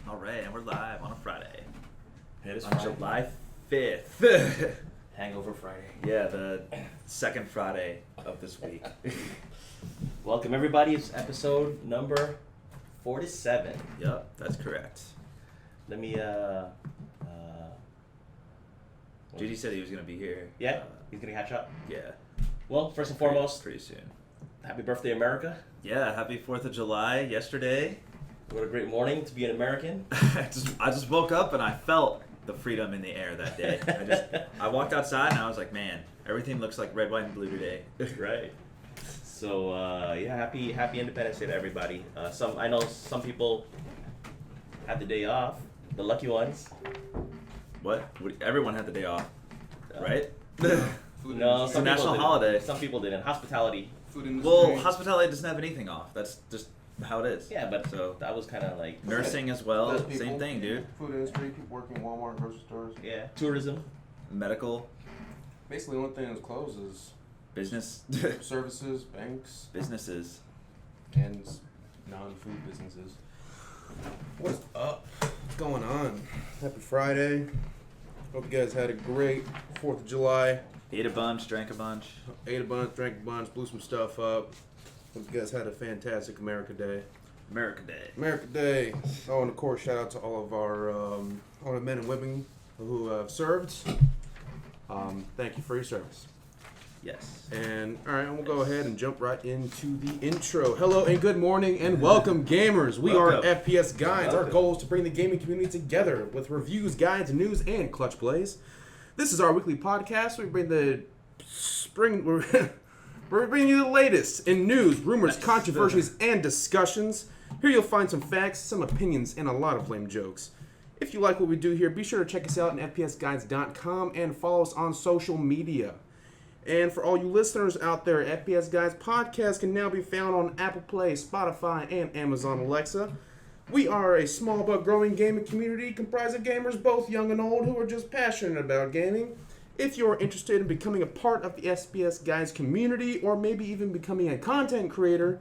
All right, and we're live on a Friday. It is On Friday. July 5th. Hangover Friday. Yeah, the second Friday of this week. Welcome everybody. It's episode number 47. Yep, that's correct. Let me JD said he was going to be here. Yeah, he's gonna catch up. Yeah. Well, first and foremost, Pretty soon. happy birthday, America. Yeah, happy 4th of July yesterday. What a great morning to be an American. I just woke up and I felt the freedom in the air that day. I walked outside and I was like, man, everything looks like red, white, and blue today. Right. So yeah, happy Independence Day to everybody. I know some people had the day off. The lucky ones. What? Everyone had the day off, right? No, It's a some national people didn't. holiday. Some people didn't. Hospitality. Food industry. Well, hospitality doesn't have anything off. That's just how it is. Yeah, but So that was kind of like nursing as well, Those people. same thing, dude. Food industry, people working in Walmart, grocery stores. yeah, tourism. Medical, Basically, the only thing that's closed is business, services, banks, businesses. and non-food businesses. What's up? What's going on? Happy Friday. Hope you guys had a great 4th of July. Ate a bunch, drank a bunch. Ate a bunch, drank a bunch, blew some stuff up. Hope you guys had a fantastic America Day. America Day. America Day. Oh, and of course, shout out to all of our all the men and women who have served. Thank you for your service. Yes. And all right, we'll go ahead and jump right into the intro. Hello and good morning and welcome, gamers. We are Welcome. FPS Guides. Our Welcome. goal is to bring the gaming community together with reviews, guides, news, and clutch plays. This is our weekly podcast. We bring the spring. We're bringing you the latest in news, rumors, Nice. controversies, and discussions. Here you'll find some facts, some opinions, and a lot of lame jokes. If you like what we do here, be sure to check us out on fpsguides.com and follow us on social media. And for all you listeners out there, FPS Guides Podcast can now be found on Apple Play, Spotify, and Amazon Alexa. We are a small but growing gaming community comprised of gamers both young and old who are just passionate about gaming. If you are interested in becoming a part of the SPS Guides community or maybe even becoming a content creator,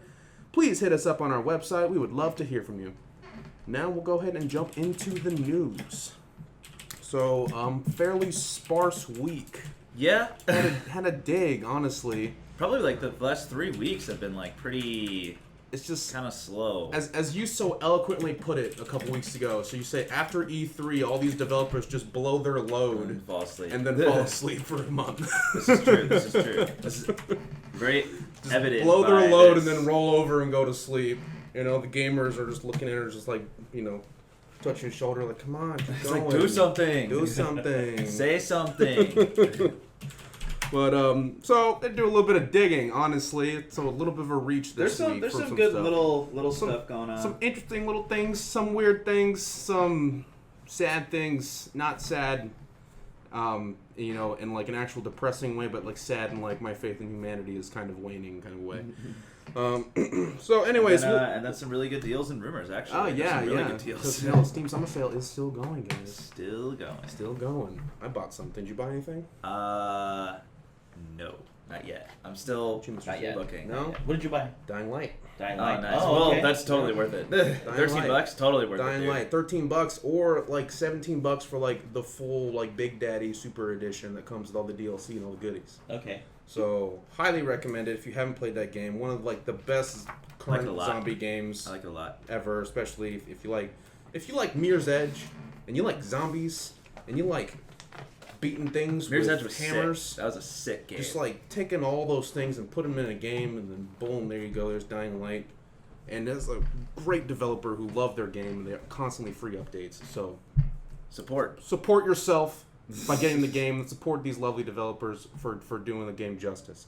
please hit us up on our website. We would love to hear from you. Now we'll go ahead and jump into the news. So, fairly sparse week. Yeah. Had a dig, honestly. Probably like the last 3 weeks have been like pretty It's just kind of slow. as you so eloquently put it a couple weeks ago. So you say after E3, all these developers just blow their load And fall asleep. and then fall asleep for a month. This is true. This is true. This is very Just evident. blow by their load this. and then roll over and go to sleep. You know, the gamers are just looking at her, just like, you know, touching your shoulder, like, come on, keep It's going. like, do something. Do something. Say something. But so they do a little bit of digging, honestly. So a little bit of a reach this week. There's for some good stuff. little Some- stuff going on. Some interesting little things, some weird things, some sad things, not sad, you know, in like an actual depressing way, but like sad in like my faith in humanity is kind of waning kind of way. So anyways, and that's some really good deals and rumors, actually. oh There's yeah, some really yeah. good deals. Because, you know, Steam Summer Sale is still going, guys. Still going. Still going. I bought something. Did you buy anything? No, not yet. I'm still Not yet. looking. No? What did you buy? Dying Light. Dying Oh, Light. nice. Oh, well, okay. that's totally worth it. $13, Light. totally worth it. Dying Dude. Light, $13 or like $17 for like the full like Big Daddy Super Edition that comes with all the DLC and all the goodies. Okay. So highly recommend it if you haven't played that game. One of like the best like it current a lot. zombie games I like it a lot. ever, especially if you like Mirror's Edge and you like zombies and you like beating things Mirror's with Edge was hammers. sick. That was a sick game. Just like taking all those things and put them in a game, and then boom, there you go. There's Dying Light, and there's a great developer who love their game, and they're constantly free updates. So support. support yourself by getting the game, and support these lovely developers for doing the game justice.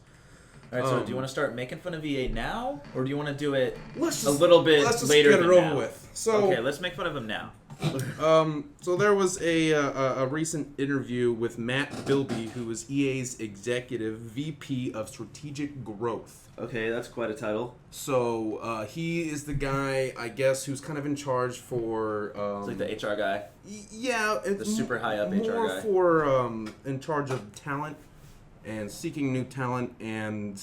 All right, so do you want to start making fun of EA now, or do you want to do it Let's a little bit let's just later get it than over now? with. So Okay, let's make fun of him now. So there was a recent interview with Matt Bilby, who is EA's executive VP of strategic growth. Okay, that's quite a title. So he is the guy, I guess, who's kind of in charge for. It's like the HR guy. Yeah, it's The super high up HR more guy. for in charge of talent and seeking new talent and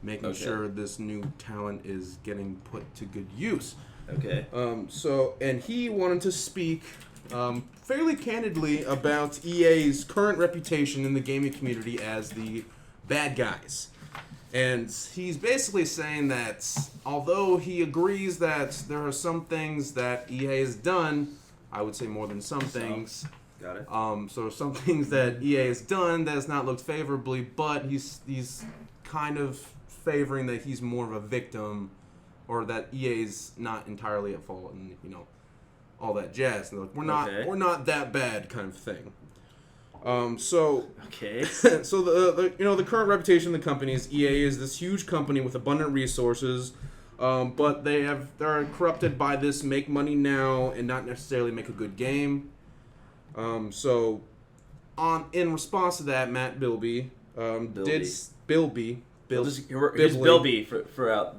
making Okay. sure this new talent is getting put to good use. Okay. And he wanted to speak fairly candidly about EA's current reputation in the gaming community as the bad guys. And he's basically saying that although he agrees that there are some things that EA has done, I would say more than some things. Got it. So some things that EA has done that has not looked favorably, but he's kind of favoring that he's more of a victim, or that EA's not entirely at fault, and all that jazz. And we're not that bad, kind of thing. Okay. So the current reputation of the company is EA is this huge company with abundant resources, but they're corrupted by this make money now and not necessarily make a good game. In response to that, Matt Bilby Bilby. He's Bilby for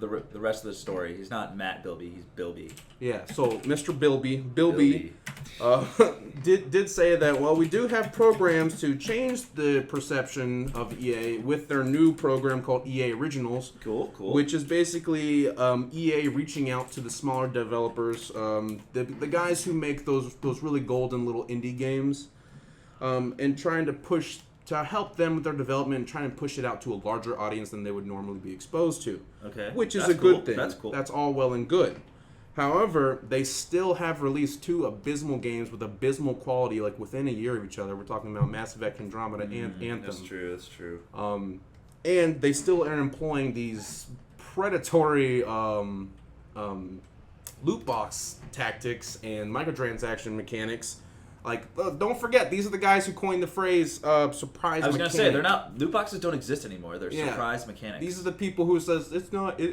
the rest of the story. He's not Matt Bilby. He's Bilby. Yeah. So Mr. Bilby did say that we do have programs to change the perception of EA with their new program called EA Originals. Cool. Which is basically EA reaching out to the smaller developers, the guys who make those really golden little indie games, and trying to help them with their development and try and push it out to a larger audience than they would normally be exposed to. Okay. Which is a good thing. That's cool. That's all well and good. However, they still have released 2 abysmal games with abysmal quality, like within a year of each other. We're talking about Mass Effect Andromeda and Anthem. That's true. And they still are employing these predatory loot box tactics and microtransaction mechanics. Like, don't forget, these are the guys who coined the phrase surprise mechanic. I was going to say, they're not... Loot boxes don't exist anymore. They're surprise mechanics. These are the people who says, it's not a...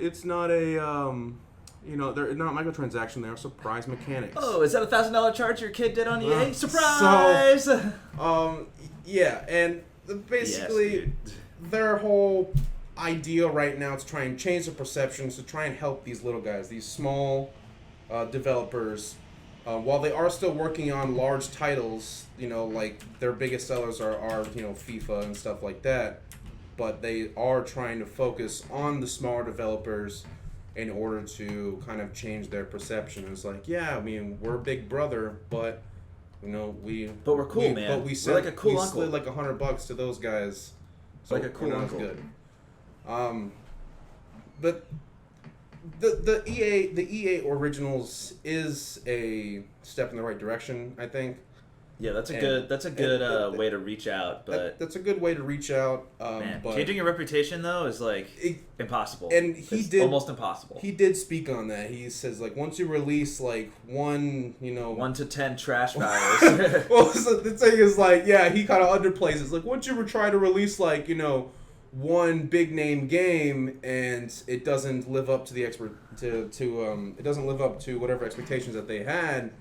they're not microtransaction, they're surprise mechanics. Oh, is that a $1,000 charge your kid did on EA? Surprise! Yeah, and basically, their whole idea right now is to try and change the perceptions, to try and help these little guys, these small developers. While they are still working on large titles, like their biggest sellers are FIFA and stuff like that, but they are trying to focus on the smaller developers in order to kind of change their perception. It's like, yeah, I mean, we're Big Brother, but But we're cool, man. But we're like a cool uncle. We slid like $100 to those guys. So like a cool uncle. Good. But the EA Originals is a step in the right direction, I think. Yeah, that's a good way to reach out, but that's a good way to reach out. Man, changing your reputation though is impossible. And almost impossible. He did speak on that. He says once you release 1 to 10 trash files. Well, so the thing is he kind of underplays it. It's once you were trying to release one big name game and it doesn't live up to it doesn't live up to whatever expectations that they had,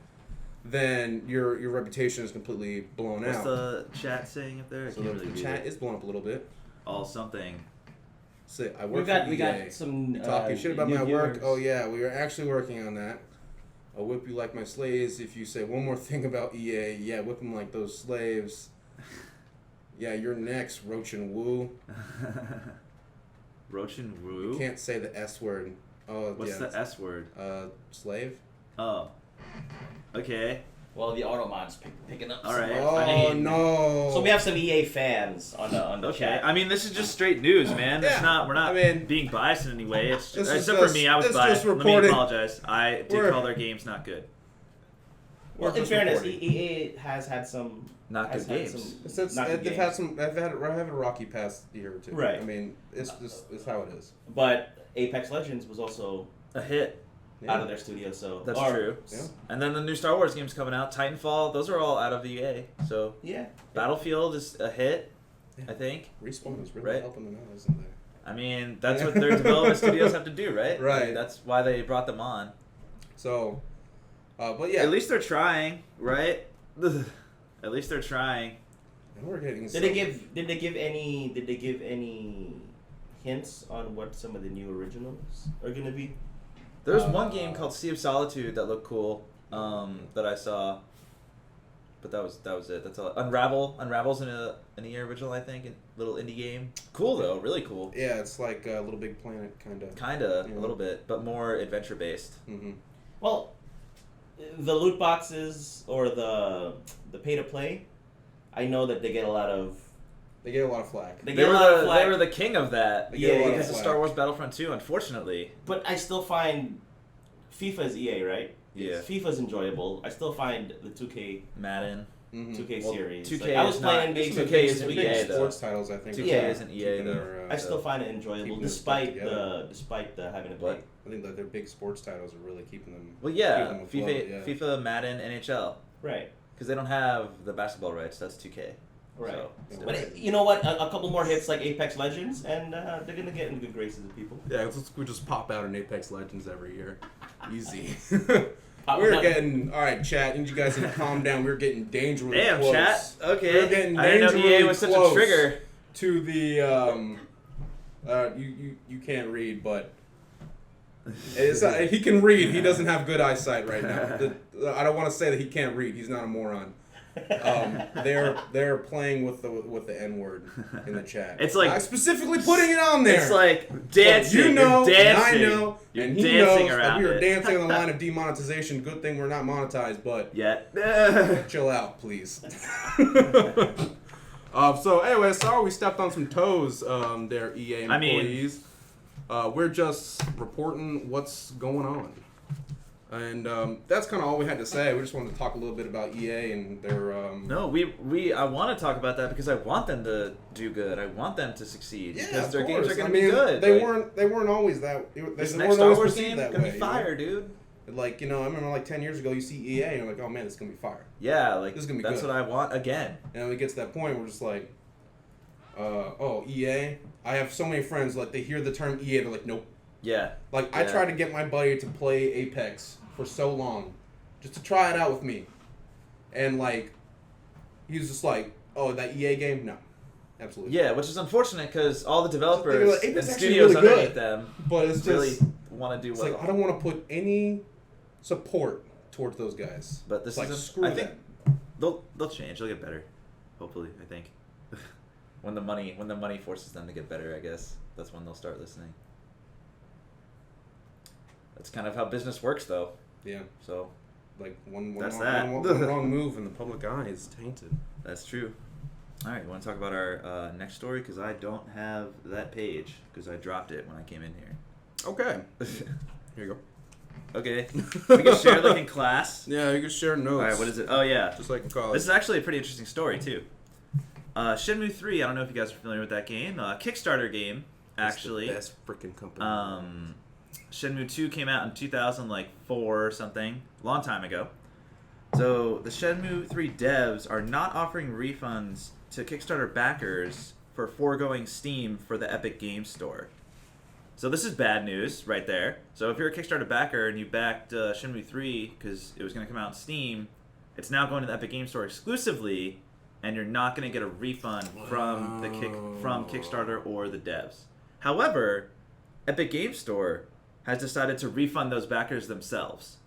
then your reputation is completely blown out. What's the chat saying up there? So the chat is blown up a little bit. All something. So I work for EA. We got some talking shit about my viewers. work. Oh yeah, we are actually working on that. I'll whip you like my slaves if you say one more thing about EA. Yeah, whip them like those slaves. Yeah, you're next, Roach and Woo. Roach and Woo? You can't say the S word. Oh, what's the S word? Slave. Oh. Okay. Well, the Automod's picking up. All right. Oh no! So we have some EA fans on the chat. I mean, this is just straight news, man. It's not. We're not being biased in any way. It's just, except for me, I was biased. Let me apologize. I did call their games not good. Well, in fairness, EA has had some not good games. They've had a rocky past year or two. Right. I mean, it's how it is. But Apex Legends was also a hit. Out of their studio, so that's true. Yeah. And then the new Star Wars games coming out, Titanfall, those are all out of the EA. So yeah, Battlefield is a hit, I think. Respawn is really helping them out, isn't they? I mean, that's what their development studios have to do, right? Right. I mean, that's why they brought them on. So, but yeah, at least they're trying, right? At least they're trying. And we're getting. Did they give any hints on what some of the new originals are gonna be? There's one game called Sea of Solitude that looked cool, that I saw. But that was it. That's all. Unravel's in an EA original, I think, a little indie game. Cool though, really cool. Yeah, it's like Little Big Planet, kind of. A little bit, but more adventure based. Mm-hmm. Well, the loot boxes or the pay to play, I know that they get a lot of They get a lot of flack. they get a lot of flack. They were the king of that. They get a lot of because of flack. Star Wars Battlefront 2, unfortunately. But I still find FIFA's EA, right? Yeah. FIFA's enjoyable. I still find the 2K Madden. 2K Well, series. 2K Like, I was is playing not- big 2K isn't big EA, though. sports titles, I think. 2K Yeah. isn't EA keeping though. their, I still find it enjoyable keeping it despite together. the having to pay. What? I think that their big sports titles are really keeping them. Well, yeah, keeping them afloat, yeah. FIFA, Madden, NHL, Right. because they don't have the basketball rights. That's 2K. Right. So, Yeah, But you know what? A couple more hits like Apex Legends, and they're gonna get in good graces of people. Yeah, we just pop out an Apex Legends every year. Easy. Pop We're out- getting all right, chat. You guys need to calm down. We're getting dangerously damn, close chat. Okay. We're getting I didn't know EA dangerously was such close a trigger. to the. You can't read, but it's, he can read. He doesn't have good eyesight right now. I don't want to say that he can't read. He's not a moron. They're playing with the N word in the chat. It's like- I'm specifically putting it on there. It's like So dancing. you know, you're and dancing. I know, You're and he dancing knows that around we are it. dancing on the line of demonetization. Good thing we're not monetized, but Yet. chill out, please. So anyway, sorry we stepped on some toes there, EA I mean- employees. We're just reporting what's going on. And that's kind of all we had to say. We just wanted to talk a little bit about EA and their... No, I want to talk about that because I want them to do good. I want them to succeed Yeah, because of their games course. are going I to be mean, good. They Like, weren't always that... They This weren't next Star always Wars perceived game that gonna way, be you know? fire, dude. Like, I remember like 10 years ago, you see EA and you're like, oh man, this is going to be fire. Yeah, like This is gonna be that's good. what I want again. And when it gets to that point, we're just like, oh, EA? I have so many friends, like, they hear the term EA, they're like, nope. Yeah. Like, I Yeah. tried to get my buddy to play Apex for so long, just to try it out with me. And, like, he was just like, oh, that EA game? No. Absolutely. Yeah, which is unfortunate because all the They're developers like, and Apex is actually studios really underneath good. them But it's just, really want to do it's well. like, I don't want to put any support towards those guys. But this It's like, is screw I think them. they'll change. They'll get better. Hopefully, I think. when the money forces them to get better, I guess that's when they'll start listening. That's kind of how business works, though. Yeah. So Like, one That's wrong, that. one wrong move and the public eye is tainted. that's true. All right, you want to talk about our next story? Because I don't have that page because I dropped it when I came in here. Okay. Here you go. Okay, we can share like in class. Yeah, you can share notes. All right, what is it? Oh yeah, Just like in college. this is actually a pretty interesting story too. Shenmue 3. I don't know if you guys are familiar with that game. Kickstarter game, actually. It's the best freaking company. Shenmue 2 came out in 2004 or something, long time ago. So the Shenmue 3 devs are not offering refunds to Kickstarter backers for foregoing Steam for the Epic Games Store. So this is bad news right there. So if you're a Kickstarter backer and you backed Shenmue 3 because it was going to come out on Steam, it's now going to the Epic Games Store exclusively, and you're not going to get a refund from from Kickstarter or the devs. However, Epic Games Store has decided to refund those backers themselves.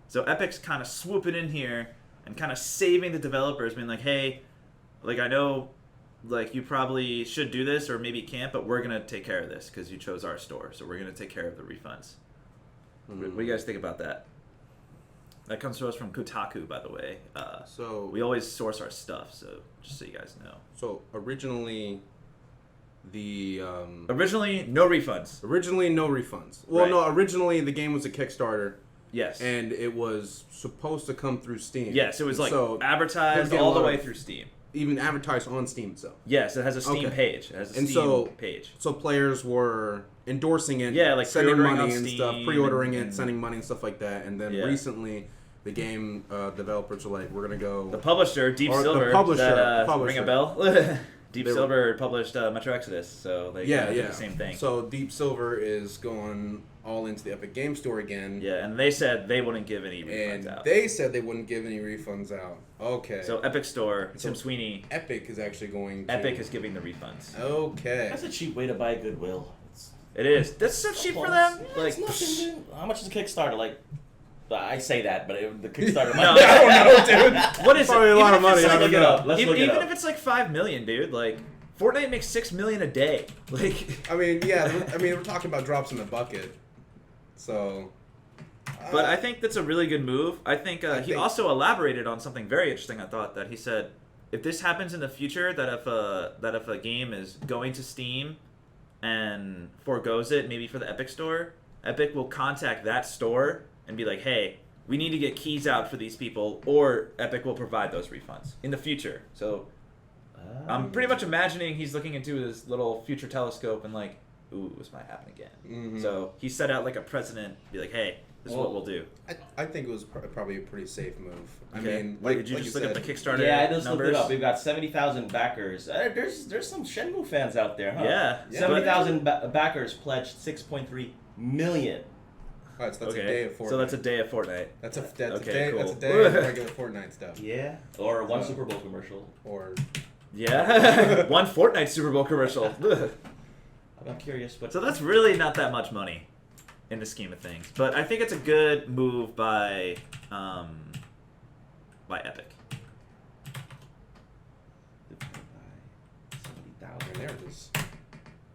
So Epic's kind of swooping in here and kind of saving the developers, being like, hey, like I know like you probably should do this or maybe can't, but we're going to take care of this because you chose our store. So we're going to take care of the refunds. What do you guys think about that? That comes to us from Kotaku, by the way. So We always source our stuff, so just so you guys know. So originally, the Originally, no refunds. originally no refunds. Well, Right. no, originally the game was a Kickstarter, Yes. and it was supposed to come through Steam. Yes, it was like so advertised there's a all the lot way of- through Steam. even advertised on Steam itself. Yes, it has a Steam Okay. page. It has a And Steam so- page. So players were endorsing it, Yeah, like sending pre-ordering money on and stuff, Steam pre-ordering and- it, sending money and stuff like that. And then Yeah. recently, the game developers were like, "We're gonna go." The publisher, Deep Or the Silver, publisher, that, publisher. ring a bell? Deep They were- Silver published Metro Exodus, so they yeah, kinda did yeah. the same thing. So Deep Silver is going all into the Epic Game Store again. Yeah, and they said they wouldn't give any refunds And out. they said they wouldn't give any refunds out. Okay. So Epic Store, So- Tim Sweeney, Epic is actually going to... Epic is giving the refunds. Okay. That's a cheap way to buy Goodwill. It's It is. That's so cheap for close. them. Yeah, Like, it's nothing, dude. How much is a Kickstarter? Like, I say that, but the Kickstarter. No. I don't know, dude. what is Probably it? a lot Even of if it's money. I like- don't look it know. up. Let's look it even up. if it's like 5 million, dude, like Fortnite makes 6 million a day. Like, I mean, yeah. I mean, we're talking about drops in the bucket. So, But I think that's a really good move. I think I he think- also elaborated on something very interesting. I thought that he said, if this happens in the future, that if a game is going to Steam and forgoes it, maybe for the Epic Store, Epic will contact that store and be like, hey, we need to get keys out for these people, or Epic will provide those refunds in the future. So I'm pretty much imagining he's looking into his little future telescope and like, ooh, this might happen again. Mhm. So he set out like a precedent, be like, hey, this is what we'll do. I think it was probably a pretty safe move. I Okay. mean, Wait, did you just look up the Kickstarter Yeah, I just numbers? looked it up. We've got 70,000 backers. There's some Shenmue fans out there, huh? Yeah. 70,000 backers pledged 6.3 million. Alright, so that's Okay. a day of Fortnite. So that's a day of Fortnite. That's a Okay, day. That's a cool. day of regular Fortnite stuff. Yeah. Or one So- Super Bowl commercial. Or Yeah. One Fortnite Super Bowl commercial. Ugh. I'm curious, but So that's really not that much money in the scheme of things. But I think it's a good move by Epic. and they're just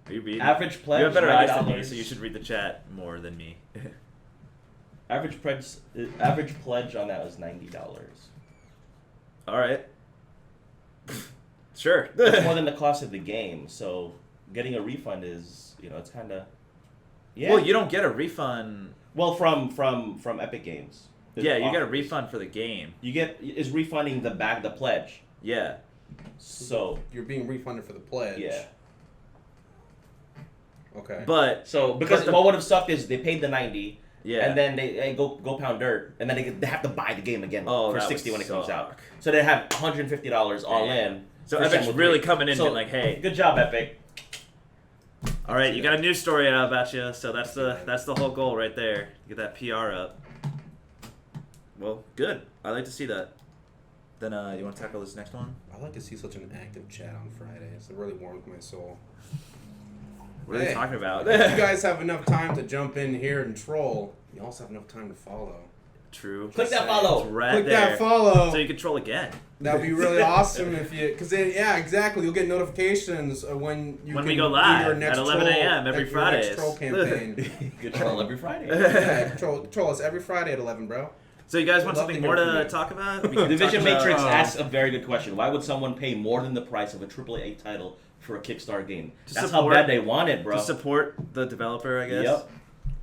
Are you reading? Average pledge. You have better eyes than me, $90. so you should read the chat more than me. Average pledge on that was $90. All right. Sure. It's more than the cost of the game, so getting a refund is, it's kind of. Yeah. Well, you don't get a refund. Well, from Epic Games. Yeah, you get a Offers. refund for the game. Is refunding the pledge. Yeah. So you're being refunded for the pledge. yeah. Okay. But So because But the- what would have sucked is they paid the 90, yeah. and then they go pound dirt, and then they have to buy the game again Oh, for that 60 would when it comes out. suck. So they have $150 all Yeah. in. So for Epic's Shenmue really 3. coming in So, being like, hey, good job, Epic. all right, you got a news story out about you, so that's the whole goal right there. Get that PR up. Well, good. I like to see that. Then you want to tackle this next one? I like to see such an active chat on Fridays. It really warms my soul. What are they Hey. talking about? If you guys have enough time to jump in here and troll, you also have enough time to follow. True. Click that saying. follow. It's right Click there. that follow. So you can troll again. That'd be really awesome if you, because then, yeah, exactly. You'll get notifications when you When can we go do live your next at 11 troll- a.m. every your next Fridays. troll campaign. Good troll every Friday. Yeah, troll us every Friday at 11, bro. So you guys want Love to something hear more from to you. talk about? We can Division talk about, Matrix asks a very good question. Why would someone pay more than the price of a AAA title for a Kickstarter game? To That's how support- bad they want it, bro. to support the developer, I guess. Yep.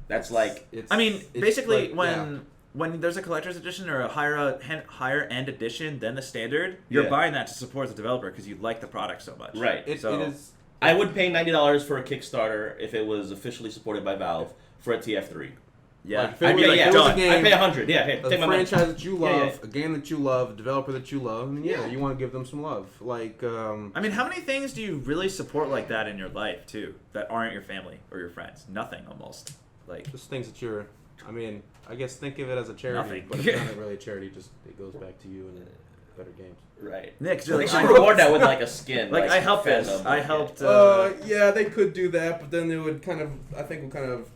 That's like It's, I mean, it's basically, like, when there's a collector's edition or a higher end edition than the standard, you're Yeah. buying that to support the developer because you like the product so much. right. It So- is. I would pay $90 for a Kickstarter if it was officially supported by Valve for a TF3. Yeah. Like, if it I'd was- be like, if yeah, it was a done. game- I'd pay $100. Yeah, hey, A take my money. franchise that you Yeah, love, yeah. a game that you love, a developer that you love, and yeah, you want to give them some love. Like, I mean, how many things do you really support like that in your life too that aren't your family or your friends? Nothing almost. Like just things that you're. I mean, I guess think of it as a charity, Nothing. but it's not really a charity. Just it goes back to you and better games. Right. yeah, 'cause you're They like, should I reward that with like a skin. like I helped this. fandom. I helped. Yeah, they could do that, but then they would kind of, I think, would kind of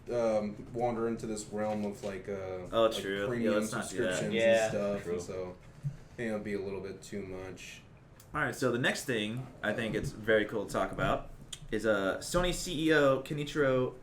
wander into this realm of like, Oh, like true. Yeah, premium let's not do that. subscriptions Yeah, and stuff, true. and so it'll be a little bit too much. All right. So the next thing I think it's very cool to talk about is Sony CEO Kenichiro.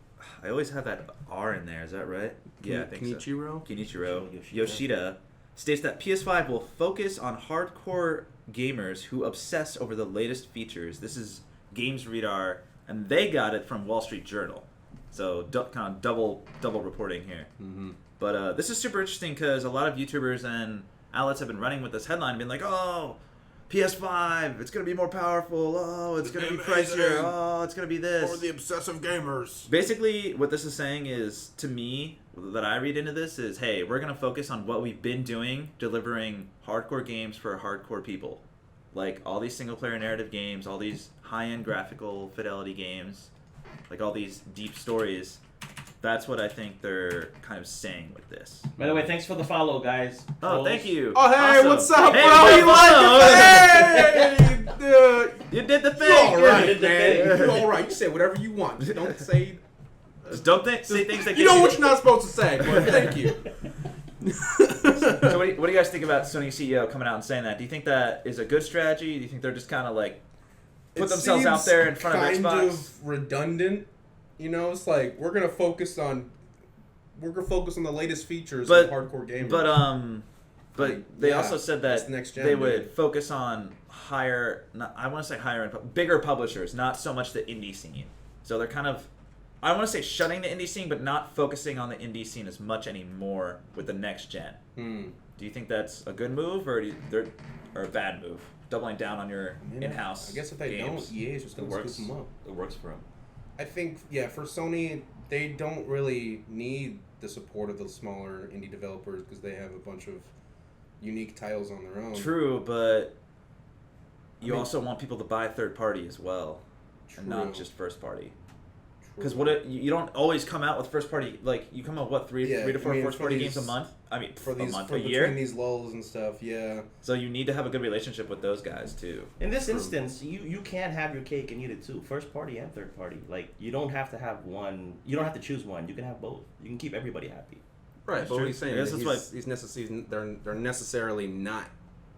I always have that R in there. Is that right? Yeah, I think so. Kenichiro? Kenichiro Yoshida. Yoshida states that PS5 will focus on hardcore gamers who obsess over the latest features. This is Games Radar, and they got it from Wall Street Journal. So kind of double reporting here. Mm-hmm. But this is super interesting because a lot of YouTubers and outlets have been running with this headline and been like, oh, PS5, it's going to be more powerful. Oh, it's going to be pricier. Oh, it's going to be this. obsessive gamers. Basically, what this is saying is, to me, that I read into this is, hey, we're going to focus on what we've been doing, delivering hardcore games for hardcore people. Like all these single-player narrative games, all these high-end graphical fidelity games, like all these deep stories. That's what I think they're kind of saying with this. By the way, thanks for the follow, guys. Oh, Trolls. thank you. Oh, hey, Awesome. what's up, Hey, bro? You follow. like it? Hey, dude. You did the thing. You all right, did the man. thing. You all right. You say whatever you want. Just don't say. Just don't say things that You get know what you're not supposed to say, but thank you. So what do you guys think about Sony CEO coming out and saying that? Do you think that is a good strategy? Do you think they're just kind of like put It themselves out seems there in front of kind Xbox? of redundant. You know, it's like we're gonna focus on we're gonna focus on the latest features But- of hardcore gamers. But Like, they yeah, also said that's that next gen, they would dude. focus on I want to say higher end, bigger publishers, not so much the indie scene. So they're kind of, I don't want to say shutting the indie scene, but not focusing on the indie scene as much anymore with the next gen. Do you think that's a good move or or a bad move? Doubling down on your in-house I guess if they games. don't, EA is just It gonna works. scoop them up. It works for him. I think, yeah, for Sony, they don't really need the support of the smaller indie developers because they have a bunch of unique titles on their own. True, but you I mean- also want people to buy third party as well, and not True. just first party. True. Because you don't always come out with first party, like you come out three Yeah, to four I mean, first for party these- games a month. I mean, for a these month, for a between year. these lulls and stuff, yeah. So you need to have a good relationship with those guys too. In this True. instance, you can have your cake and eat it too. First party and third party. Like you don't have to have one. You don't have to choose one. You can have both. You can keep everybody happy. Right, That's but true. what he's saying I guess is that's they're necessarily not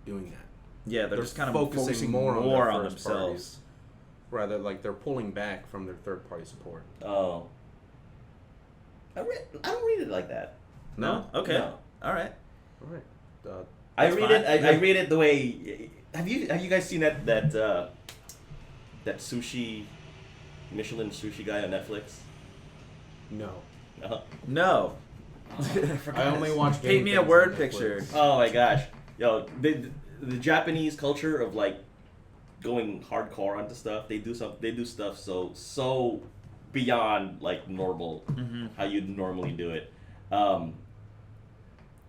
doing that. Yeah, they're just kind of focusing more on their first themselves. parties. Rather, like they're pulling back from their third party support. Oh. I don't read it like that. No? Okay. No. All right. All right. I That's read fine. it. I read it the way. Have you guys seen that sushi Michelin sushi guy on Netflix? No. No. No. I only watch. Paint game me a things word on Netflix. Oh picture. my gosh, yo, the Japanese culture of like going hardcore onto stuff. They do stuff so beyond like normal, how you'd normally do it.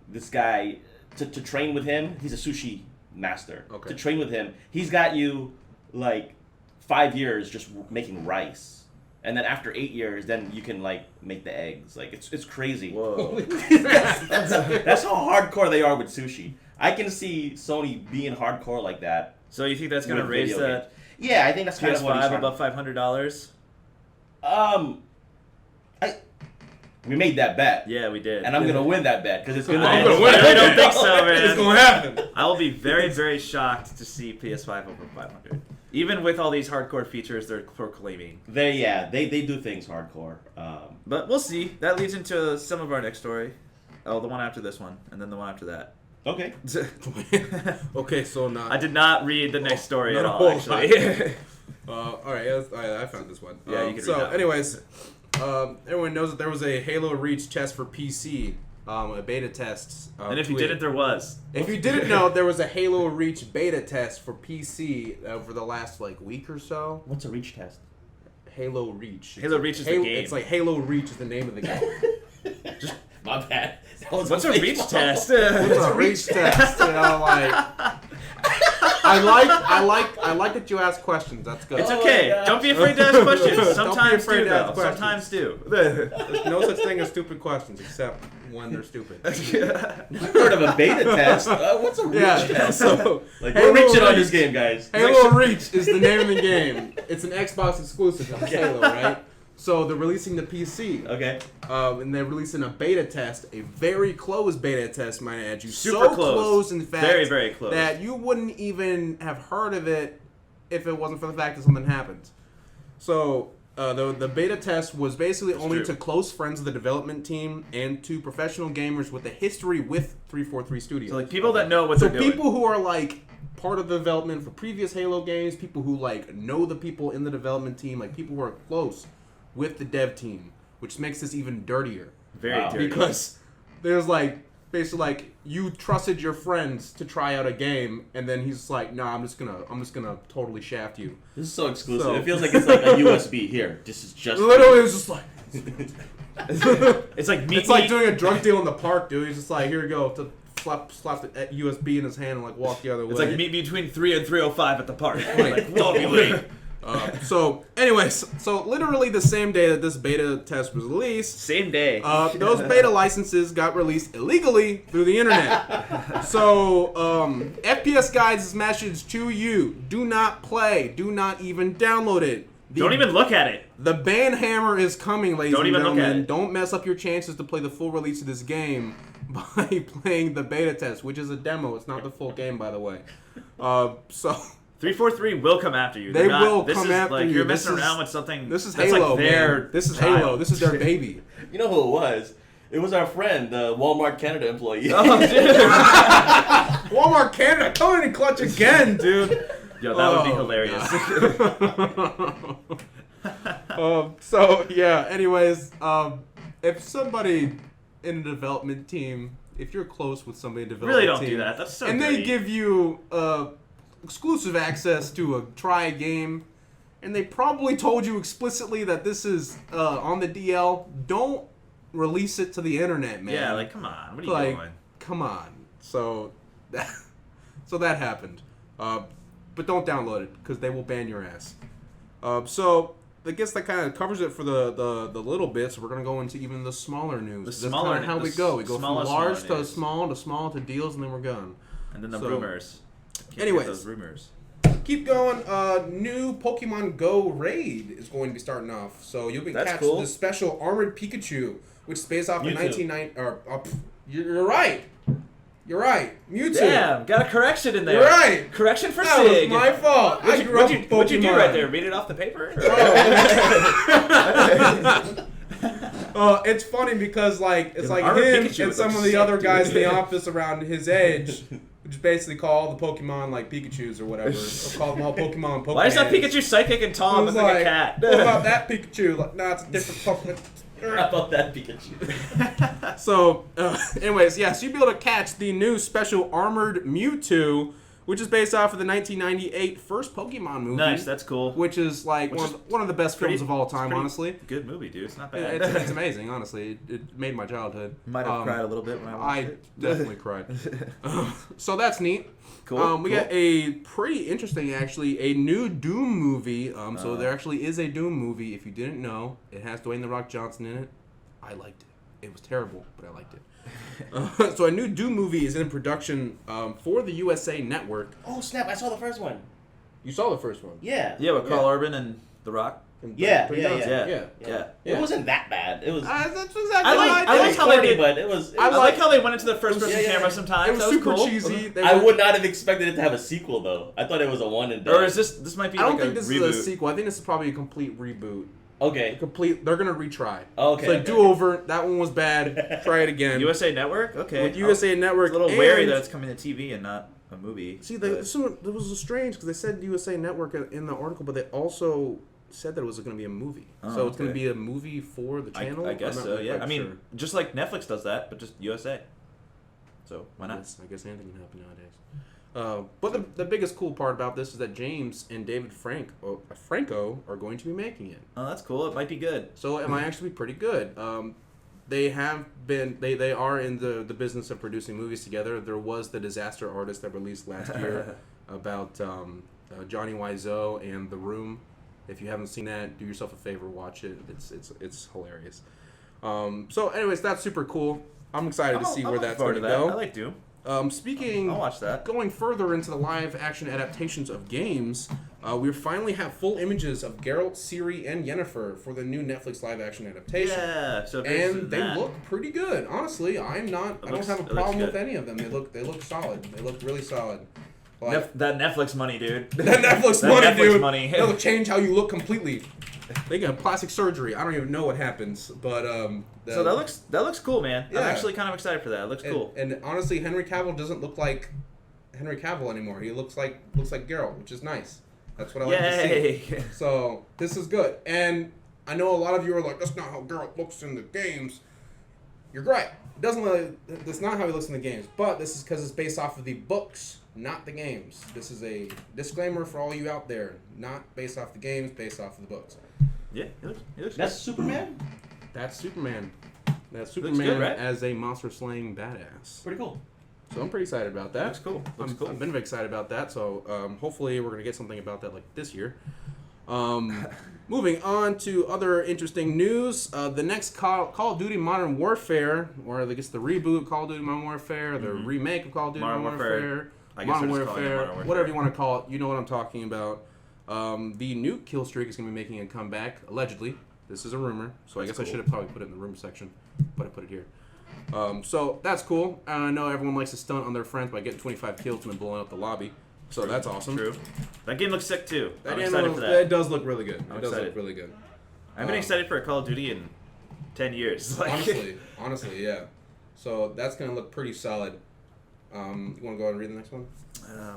This guy to train with him, he's a sushi master. Okay. To train with him, he's got you like 5 years just making rice. And then after 8 years, then you can like make the eggs. Like it's crazy. Whoa. That's how hardcore they are with sushi. I can see Sony being hardcore like that. So you think that's gonna with raise video the games. Yeah, I think that's kind of what he's PS5 trying. above $500? We made that bet, Yeah, we did. and I'm gonna win that bet because it's gonna. I'm gonna win I it. don't think so, man. It's gonna happen. I will be very, very shocked to see PS5 over 500. Even with all these hardcore features they're proclaiming. They do things hardcore. But we'll see. That leads into some of our next story. Oh, the one after this one, and then the one after that. Okay. Okay, so not. I did not read the next story Not at a all, whole actually. all right, yeah, I found this one. Yeah, you can read So, that one. anyways, everyone knows that there was a Halo Reach test for PC, a beta test. And if you tweeted. didn't, there was. If you didn't know, there was a Halo Reach beta test for PC over the last like week or so. What's a reach test? Halo Reach. Halo Reach is the game. It's like Halo Reach is the name of the game. My bad. That was What's a reach baseball. test? It's a reach test. You know, like I like that you ask questions. That's good. It's Oh okay. my gosh. Don't be afraid to ask questions. Don't be Sometimes afraid do, to ask though. questions. Sometimes do. There's no such thing as stupid questions, except when they're stupid. I've heard of a beta test. What's a reach Yeah. test? So Like Halo we're reaching on Reach- this game, guys. Halo Reach is the name of the game. It's an Xbox exclusive. It's Halo, right? So they're releasing the PC. Okay. And they're releasing a beta test, a very close beta test, might I add you. Super so close. in fact, Very, very close. that you wouldn't even have heard of it if it wasn't for the fact that something happened. So the beta test was basically only true. to close friends of the development team and to professional gamers with a history with 343 Studios. So, like, people that know what So they're doing. people who are like part of the development for previous Halo games, people who like know the people in the development team, like people who are close with the dev team, which makes this even dirtier Very Wow. dirty. because there's like basically like you trusted your friends to try out a game, and then he's like, "Nah, I'm just gonna totally shaft you." This is so exclusive. So- It feels like it's like a USB here. This is just Literally, it was just like It's like meet it's like me- doing a drug deal in the park, dude. He's just like, "Here you go," to slap the USB in his hand and like walk the other way. It's like meet me between 3 and 3:05 at the park. Like, Don't be late. So, anyways, so literally the same day that this beta test was released, Same day. those beta licenses got released illegally through the internet. So, FPS Guide's message to you: do not play, do not even download it. Don't even look at it. The ban hammer is coming, ladies Don't and even look at gentlemen. it. Don't mess up your chances to play the full release of this game by playing the beta test, which is a demo. It's not the full game, by the way. So. 343 will come after you. They They're not, will this come is after like you. You're This messing is- around with something. This is that's Halo, like their man. This is child. Halo. This is their baby. You know who it was? It was our friend, the Walmart Canada employee. Oh, dude. Walmart Canada coming in clutch again, dude. Yo, that would be Oh, hilarious. So yeah. Anyways, if somebody in the development team, if you're close with somebody in the development Really don't team, do that. That's so and dirty. they give you exclusive access to try a game, and they probably told you explicitly that this is on the DL, don't release it to the internet, man. Yeah, like, come on. What are you Like, doing? come on. So that happened. But don't download it because they will ban your ass. So I guess that kind of covers it for the little bits. We're gonna go into even the smaller news. That's smaller- kinda how the we go. We go from smaller large to news. small to deals, and then we're gone. And then the So- rumors. Can't Anyways. get those rumors. Keep going. New Pokemon Go raid is going to be starting off. So you'll be That's catching cool. the special armored Pikachu, which is based off the Mewtwo. 1990. You're right. You're right. Mewtwo. Damn, got a correction in there. You're right. Correction for That was Sig. my fault. I grew up with What'd you do Pokemon. right there? Read it off the paper? It's funny because it's Yeah, like Armored him Pikachu and some looks of the sick, other dude. guys in the office around his age, which basically call all the Pokemon like Pikachus or whatever. Or call them all Pokemon. Why is that Pikachu psychic and I tall? was Looks like a cat. What about that Pikachu? Like, nah, it's a different Pokemon. How about that Pikachu? So, anyways, yes, you'll be able to catch the new special armored Mewtwo, which is based off of the 1998 first Pokemon movie. Nice, that's cool. Which is like Which one of the best pretty- films of all it's time, pretty honestly. Good movie, dude. It's not bad. It's amazing, honestly. It made my childhood. Might have cried a little bit when I watched I it. definitely cried. So that's neat. Cool. We cool. got a pretty interesting, actually, a new Doom movie. So there actually is a Doom movie. If you didn't know, it has Dwayne the Rock Johnson in it. I liked it. It was terrible, but I liked it. So a new Doom movie is in production for the USA Network. Oh snap! I saw the first one. You saw the first one. Yeah. Yeah, with Carl Yeah. Urban and The Rock. Yeah, Dwayne yeah, Johnson. Yeah. yeah. Yeah. Yeah. It wasn't that bad. It was. That's exactly I like- what I did. like how they corny, did- but it was. I like how they went into the first person Yeah, yeah, camera yeah. sometimes. It was that super cool. cheesy. They I were- would not have expected it to have a sequel though. I thought it was a one and done. Or is this might be I don't like think a this reboot? is a sequel. I think this is probably a complete reboot. Okay. They're gonna retry. Okay, So like okay. do over. That one was bad. Try it again. USA Network? Okay. With USA Network. It's a little and- wary that it's coming to TV and not a movie. See, but- it was strange because they said USA Network in the article, but they also said that it was going to be a movie. Oh, So it's going okay. to be a movie for the channel. I guess I'm not so, really yeah. quite I mean, sure. just like Netflix does that, but just USA. So why not? I guess anything can happen nowadays. But the biggest cool part about this is that James and David Franco are going to be making it. Oh, that's cool. It might be good. So it might actually be pretty good. They have been they are in the business of producing movies together. There was the Disaster Artist that released last year about Johnny Wiseau and The Room. If you haven't seen that, do yourself a favor, watch it. It's hilarious. So anyways, that's super cool. I'm excited to see where that's going to go. I like Doom. Speaking, I'll watch that. Going further into the live action adaptations of games, we finally have full images of Geralt, Ciri, and Yennefer for the new Netflix live action adaptation. Yeah. So very soon And they that. look pretty good. Honestly, I don't have a it looks problem with good. any of them. They look solid. They look really solid. Like, That Netflix money, dude. that Netflix That money, Netflix dude. money. That'll change how you look completely. They got plastic surgery. I don't even know what happens, but So that looks cool, man. Yeah. I'm actually kind of excited for that. It looks cool. And honestly, Henry Cavill doesn't look like Henry Cavill anymore. He looks like Geralt, which is nice. That's what I like to see. Yay! So this is good. And I know a lot of you are like, that's not how Geralt looks in the games. You're right. That's not how he looks in the games. But this is because it's based off of the books, not the games. This is a disclaimer for all you out there. Not based off the games, based off of the books. Yeah, he looks That's Superman. That's Superman. That's Looks Superman good, right? as a monster slaying badass. Pretty cool. So I'm pretty excited about that. Looks cool. Looks cool. I've been very excited about that. So hopefully we're gonna get something about that like this year. Moving on to other interesting news. The next Call of Duty Modern Warfare, or I guess the reboot of Call of Duty Modern Warfare, the remake of Call of Duty Modern Modern Warfare. Warfare, I guess Modern we're just calling it Warfare, Modern Warfare. whatever you want to call it. You know what I'm talking about. The nuke kill streak is going to be making a comeback, allegedly. This is a rumor, so I That's guess I cool. should have probably put it in the rumor section, but I put it here. So that's cool. I know everyone likes to stunt on their friends by getting 25 kills and then blowing up the lobby. So that's awesome. True. That game looks sick too. I'm That excited game for It that. does look really good. I'm It does look excited. really good. I've been excited for a Call of Duty in 10 years. Like, Honestly, yeah. So that's gonna look pretty solid. You want to go ahead and read the next one?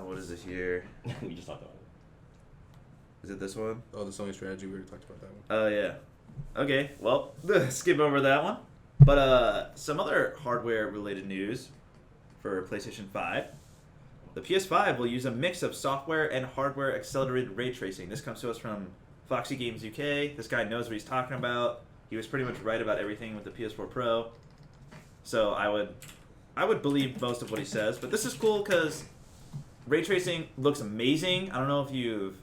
what is it here? We just talked about it. Is it this one? Oh, the Sony strategy. We already talked about that one. Oh, yeah. Okay, well, skip over that one. But some other hardware-related news for PlayStation 5. The PS5 will use a mix of software and hardware accelerated ray tracing. This comes to us from Foxy Games UK. This guy knows what he's talking about. He was pretty much right about everything with the PS4 Pro. So I would believe most of what he says. But this is cool because ray tracing looks amazing. I don't know if you've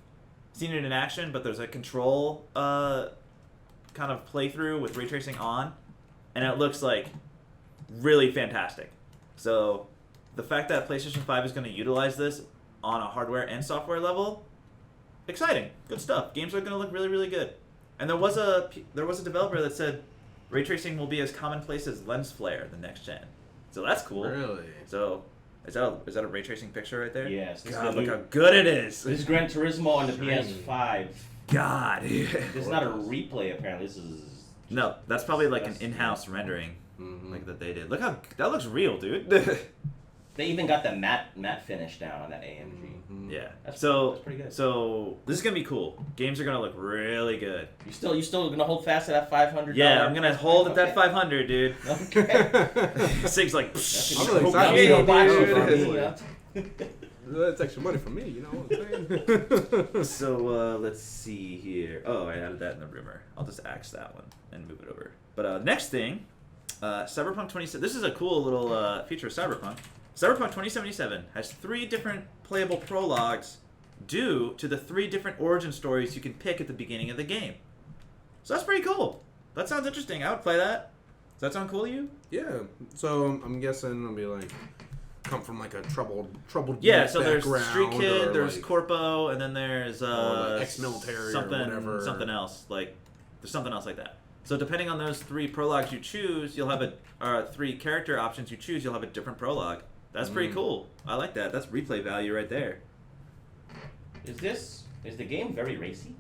seen it in action, but there's a control kind of playthrough with ray tracing on, and it looks like really fantastic. So the fact that PlayStation 5 is going to utilize this on a hardware and software level, exciting, good stuff. Games are going to look really, really good. And there was a developer that said ray tracing will be as commonplace as lens flare the next gen. So that's cool. Really? So is that a ray tracing picture right there? Yes. This God, is look the how new, good it is. this is Gran Turismo on the Shiny. PS5. God. This is not a replay, apparently. This is... No, that's probably like an That's- in-house rendering, Mm-hmm. like that they did. Look how that looks real, dude. They even got the matte finish down on that AMG. Mm-hmm. Yeah. That's pretty good. So this is gonna be cool. Games are gonna look really good. You still gonna hold fast to that $500? Yeah, I'm gonna hold at that Okay. 500, dude. Okay. Sig's like, I'm really excited. okay, Buy dude. it. That's extra money for me, you know what I'm saying? So let's see here. Oh, I added that in the rumor. I'll just axe that one and move it over. But next thing, Cyberpunk 20. This is a cool little feature of Cyberpunk. Cyberpunk 2077 has 3 different playable prologues due to the 3 different origin stories you can pick at the beginning of the game. So that's pretty cool. That sounds interesting. I would play that. Does that sound cool to you? Yeah. So I'm guessing I'll be like, come from like a troubled Yeah, so there's background, Street Kid, or, there's like, Corpo, and then there's like ex-military or something, whatever. something else. Like there's something else like that. So depending on those 3 prologues you choose, you'll have 3 character options you choose. You'll have a different prologue. That's pretty cool. I like that. That's replay value right there. Is the game very racy?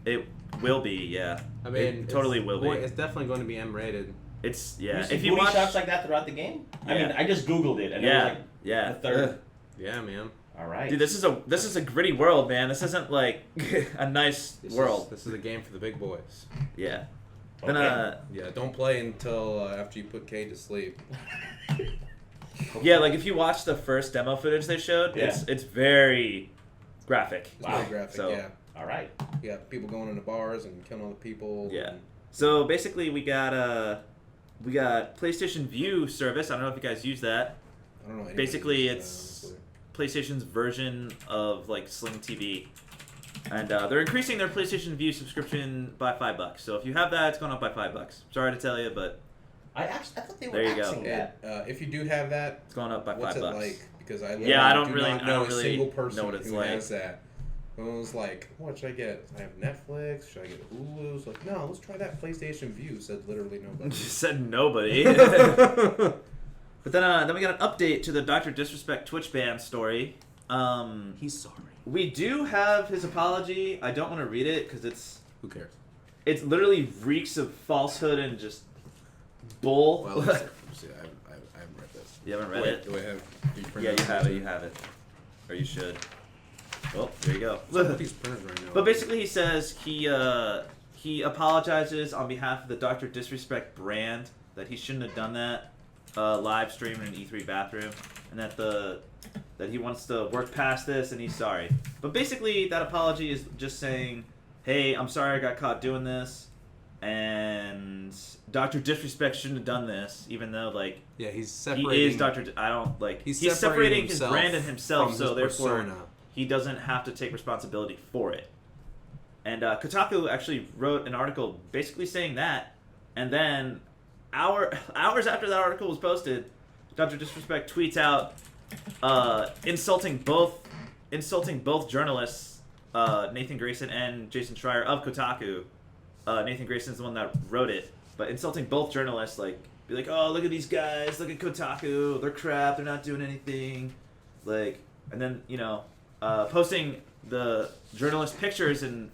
It will be, yeah. I mean, it totally will be. It's definitely going to be M-rated. It's You yeah. see If you booty watch, shots like that throughout the game? I Yeah. mean, I just Googled it and it was yeah, like yeah. the third. Ugh. Yeah, man. All right. Dude, this is a gritty world, man. This isn't like a nice world. This is a game for the big boys. Yeah. Okay. Then Yeah, don't play until after you put Kay to sleep. yeah, like if you watch the first demo footage they showed, it's very graphic. It's Wow. very graphic, So- yeah. All right. You got people going into bars and killing other people. Yeah. and- So basically, we got PlayStation View service. I don't know if you guys use that. I don't know. anybody Basically, uses it's that, honestly. PlayStation's version of like Sling TV, and they're increasing their PlayStation View subscription by $5. So if you have that, it's going up by $5. Sorry to tell you, but I thought they were There you go. axing that. And, if you do have that, it's going up by what's $5. it like? Because I Yeah, I don't do really- not I know don't a really single person know what it's who like. has that. I was like, what should I get? I have Netflix. Should I get Hulu? It's like, no, let's try that PlayStation View. Said literally nobody. Said nobody. But then we got an update to the Dr. Disrespect Twitch ban story. He's sorry. We do have his apology. I don't want to read it because Who cares? it's literally reeks of falsehood and just bull. Well, let's see. I haven't read this. You haven't read Wait, it? do I have? Do you print Yeah, it you out? have it. You have it, or you should. Well, there you go. What's up with these printers right now? But basically, he says he apologizes on behalf of the Dr. Disrespect brand that he shouldn't have done that live stream in an E3 bathroom, and that he wants to work past this and he's sorry. But basically, that apology is just saying, "Hey, I'm sorry I got caught doing this, and Dr. Disrespect shouldn't have done this, even though like yeah, he's he separating. is Dr. I don't like He's he's separating his himself brand and himself, from so his therefore." persona. He doesn't have to take responsibility for it. And Kotaku actually wrote an article basically saying that, and then hours after that article was posted, Dr. Disrespect tweets out insulting both journalists, Nathan Grayson and Jason Schreier of Kotaku. Nathan Grayson's the one that wrote it, but insulting both journalists, like be like, "Oh, look at these guys, look at Kotaku, they're crap, they're not doing anything," like, and then posting the journalist pictures and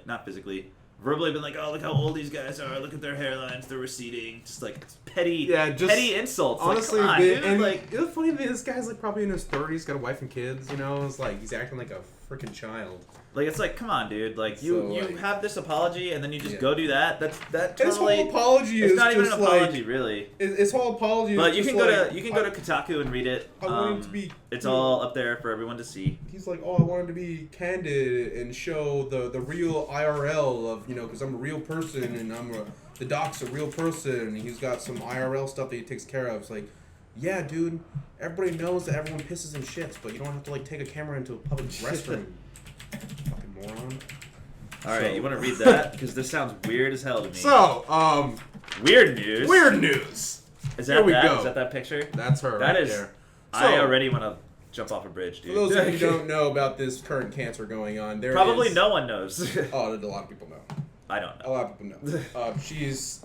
not physically, verbally been like, oh, look how old these guys are. Look at their hairlines. They're receding. Just like petty, Yeah, just petty insults. honestly, like, come on, dude. and Like, the funny thing, this guy's like probably in his 30s, got a wife and kids. You know, it's like he's acting like a freaking child. like it's like, come on, dude. Like you So, like- have this apology and then you just Yeah. go do that. That His totally. whole apology is It's not even an just apology, like really. his whole apology. But is you just can go like, to Kotaku and read it. I want him to be. It's all up there for everyone to see. He's like, oh, I wanted to be candid and show the real IRL of, you know, because I'm a real person and the doc's a real person and he's got some IRL stuff that he takes care of. It's like, yeah, dude, everybody knows that everyone pisses and shits, but you don't have to like take a camera into a public restroom. Fucking moron. All right, So- you want to read that because this sounds weird as hell to me. So, Weird news. weird news. Is Here that we that? go. Is that picture? That's her. That right is. there. I So- already want to jump off a bridge, dude. For those of you who don't know about this current cancer going on, there Probably is- no one knows. Oh, a lot of people know. I don't A know. lot of people know. She's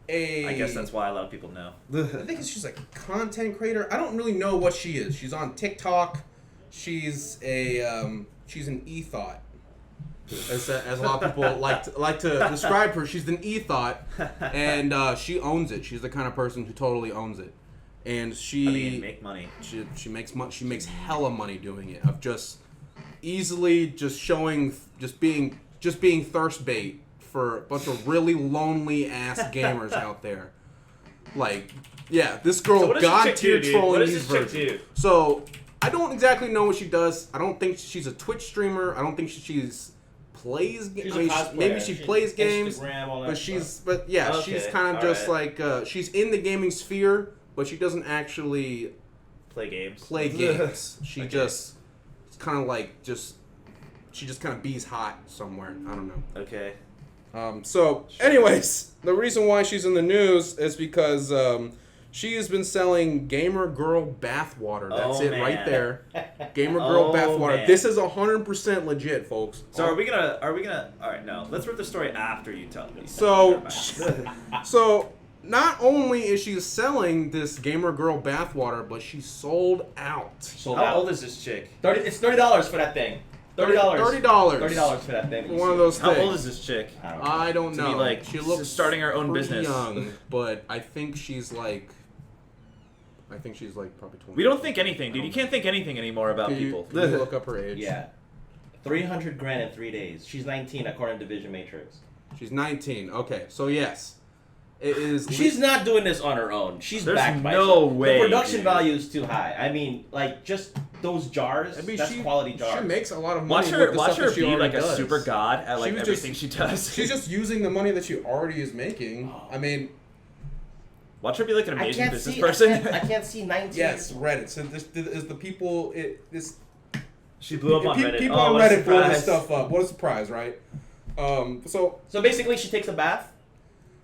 a. I guess that's why a lot of people know. I think she's like a content creator. I don't really know what she is. She's on TikTok. She's she's an e-thought. As a lot of people like to describe her, she's an e-thought, and she owns it. She's the kind of person who totally owns it, and she I mean, make money. she makes she makes hella money doing it. Of just easily just showing just being thirst bait for a bunch of really lonely ass gamers out there. Like, yeah, this So girl what does this god chick tier do, dude? trolling What does these this chick versions. do? So I don't exactly know what she does. I don't think she's a Twitch streamer. I don't think she's plays. She's I mean, a cosplayer. maybe she plays games. Instagram, all that But stuff. yeah, Okay, she's kind of just alright. like she's in the gaming sphere, but she doesn't actually Play games. play games. She Okay. just kind of like she just kind of bees hot somewhere. I don't know. Okay. So, anyways, the reason why she's in the news is because she has been selling Gamer Girl bathwater. That's Oh, it man. right there. Gamer Girl Oh, bathwater. man. This is 100% legit, folks. So are we gonna? All right, no. Let's read the story after you tell me. So- Never mind. So, not only is she selling this Gamer Girl bathwater, but she sold out. Sold How out. old is this chick? It's $30 for that thing. $30. $30. $30 for that thing. One of those How things. old is this chick? I don't know. I don't To know. be, like, she looks starting her own pretty business. young, but I think she's like probably 20. We don't think anything, dude. You can't think anything anymore about Can you, people. can you look up her age? Yeah. $300,000 in 3 days. She's 19 according to Vision Matrix. She's 19. Okay, so yes, it is. She's not doing this on her own. She's There's backed by no some- way, The production dude. value is too high. I mean, like just those jars. I mean, that's quality jars. She makes a lot of money. Watch her, with the watch stuff her that she be already like a does. super god at like was everything just- she does. She's just using the money that she already is making. I mean, Watch her be like an I amazing can't business see. person. I can't see 19. yes, Reddit. So this is the people. She blew up on Reddit. People Oh, on what a Reddit blow this surprise. stuff up. What a surprise, right? So So basically, she takes a bath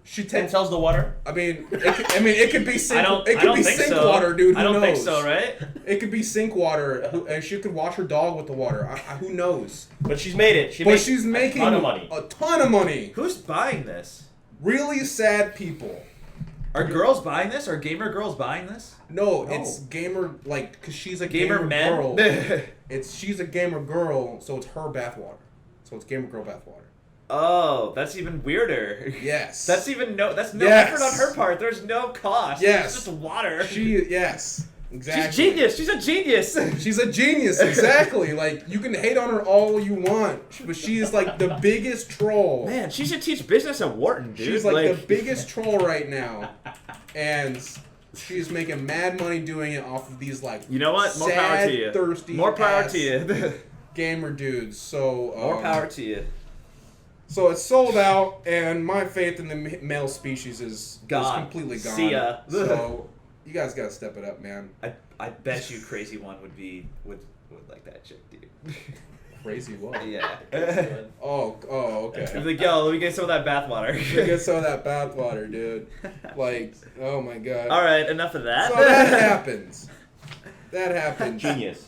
she and takes. sells the water. I mean, it could be sink. I don't. It I could don't be think sink so. water, dude. Who I don't knows? think so, right? It could be sink water, and she could wash her dog with the water. Who knows? But she's made it. But she's making a ton of money. a ton of money. Who's buying this? Really sad people. Are girls buying this? Are gamer girls buying this? No, No. it's gamer because she's a Gamer gamer, men. girl. She's a gamer girl, so it's her bathwater. So it's gamer girl bathwater. Oh, that's even weirder. Yes. That's no Yes. effort on her part. There's no cost. Yes. It's just water. Yes. Exactly. She's genius. She's a genius. She's a genius, exactly. Like, you can hate on her all you want, but she is like the biggest troll. Man, she should teach business at Wharton, dude. She's like the biggest troll right now, and she's making mad money doing it off of these like You know what? More sad, power to you. thirsty, More power ass to you. gamer dudes. So More power to you. So it's sold out, and my faith in the male species is Gone. completely gone. See ya. So you guys gotta step it up, man. I bet you Crazy One would like that chick, dude. Crazy what? Yeah. Oh, okay. He's like, yo, let me get some of that bathwater. Get some of that bathwater, dude. Like, oh my god. All right, enough of that. So that happens. That happens. Genius.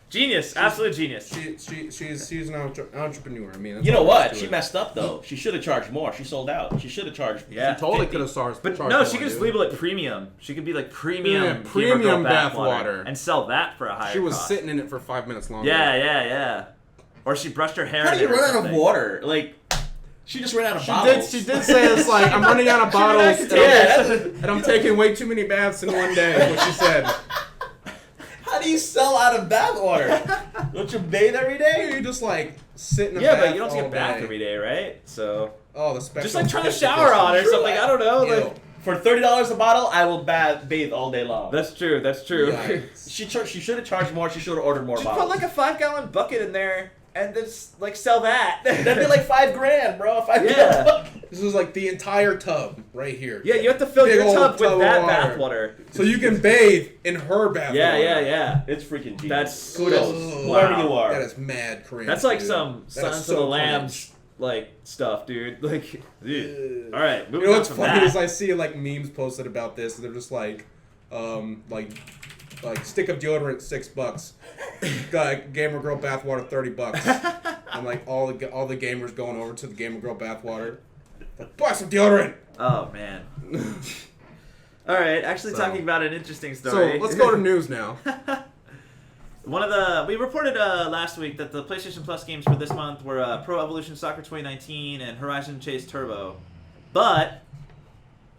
Genius, absolute genius. She's an entrepreneur. I mean, that's You know all there is what? to She it. messed up though. She should have charged more. She sold out. She should have charged. Yeah. She totally 50. could have charged. But charged no, more, she could just dude. label it premium. She could be like premium, Yeah, Gamer Girl premium bathwater bathwater. and sell that for a higher She was cost. sitting in it for 5 minutes longer. Yeah. Or she brushed her hair How in do you it or run out of something. water? Like, She just ran out of She bottles. did say it's like, I'm running out of bottles and I'm taking way too many baths in one day, is what she said. How do you sell out of bath water? Don't you bathe every day? You just like sit in a Yeah, bath but you don't take all a bath day. every day, right? So Oh, the special. just like trying to testing shower on or system. something. I don't know. Ew. Like, For $30 a bottle, I will bathe all day long. that's true. That's true. Yikes. She should have charged more. She should have ordered more Just bottles. put like a 5-gallon bucket in there and just like sell that. That'd be like $5,000, bro. Yeah. This is like the entire tub right here. Yeah, you have to fill Big your old tub with tub that of bath water. So you can bathe in her bath. Yeah, water. yeah, yeah. It's freaking genius. That's kudos. Ugh. Whoever you are. That is mad cringe. That's like dude. some That is Silence of so the cringe. Lambs like stuff, dude. Like, dude. All right, You moving know on what's from funny that. is I see like memes posted about this, and they're just like stick of deodorant $6, Gamer Girl bathwater $30. And like all the gamers going over to the Gamer Girl bathwater, like, buy some deodorant. Oh man. All right, actually So- talking about an interesting So story. let's go to news now. We reported last week that the PlayStation Plus games for this month were Pro Evolution Soccer 2019 and Horizon Chase Turbo, but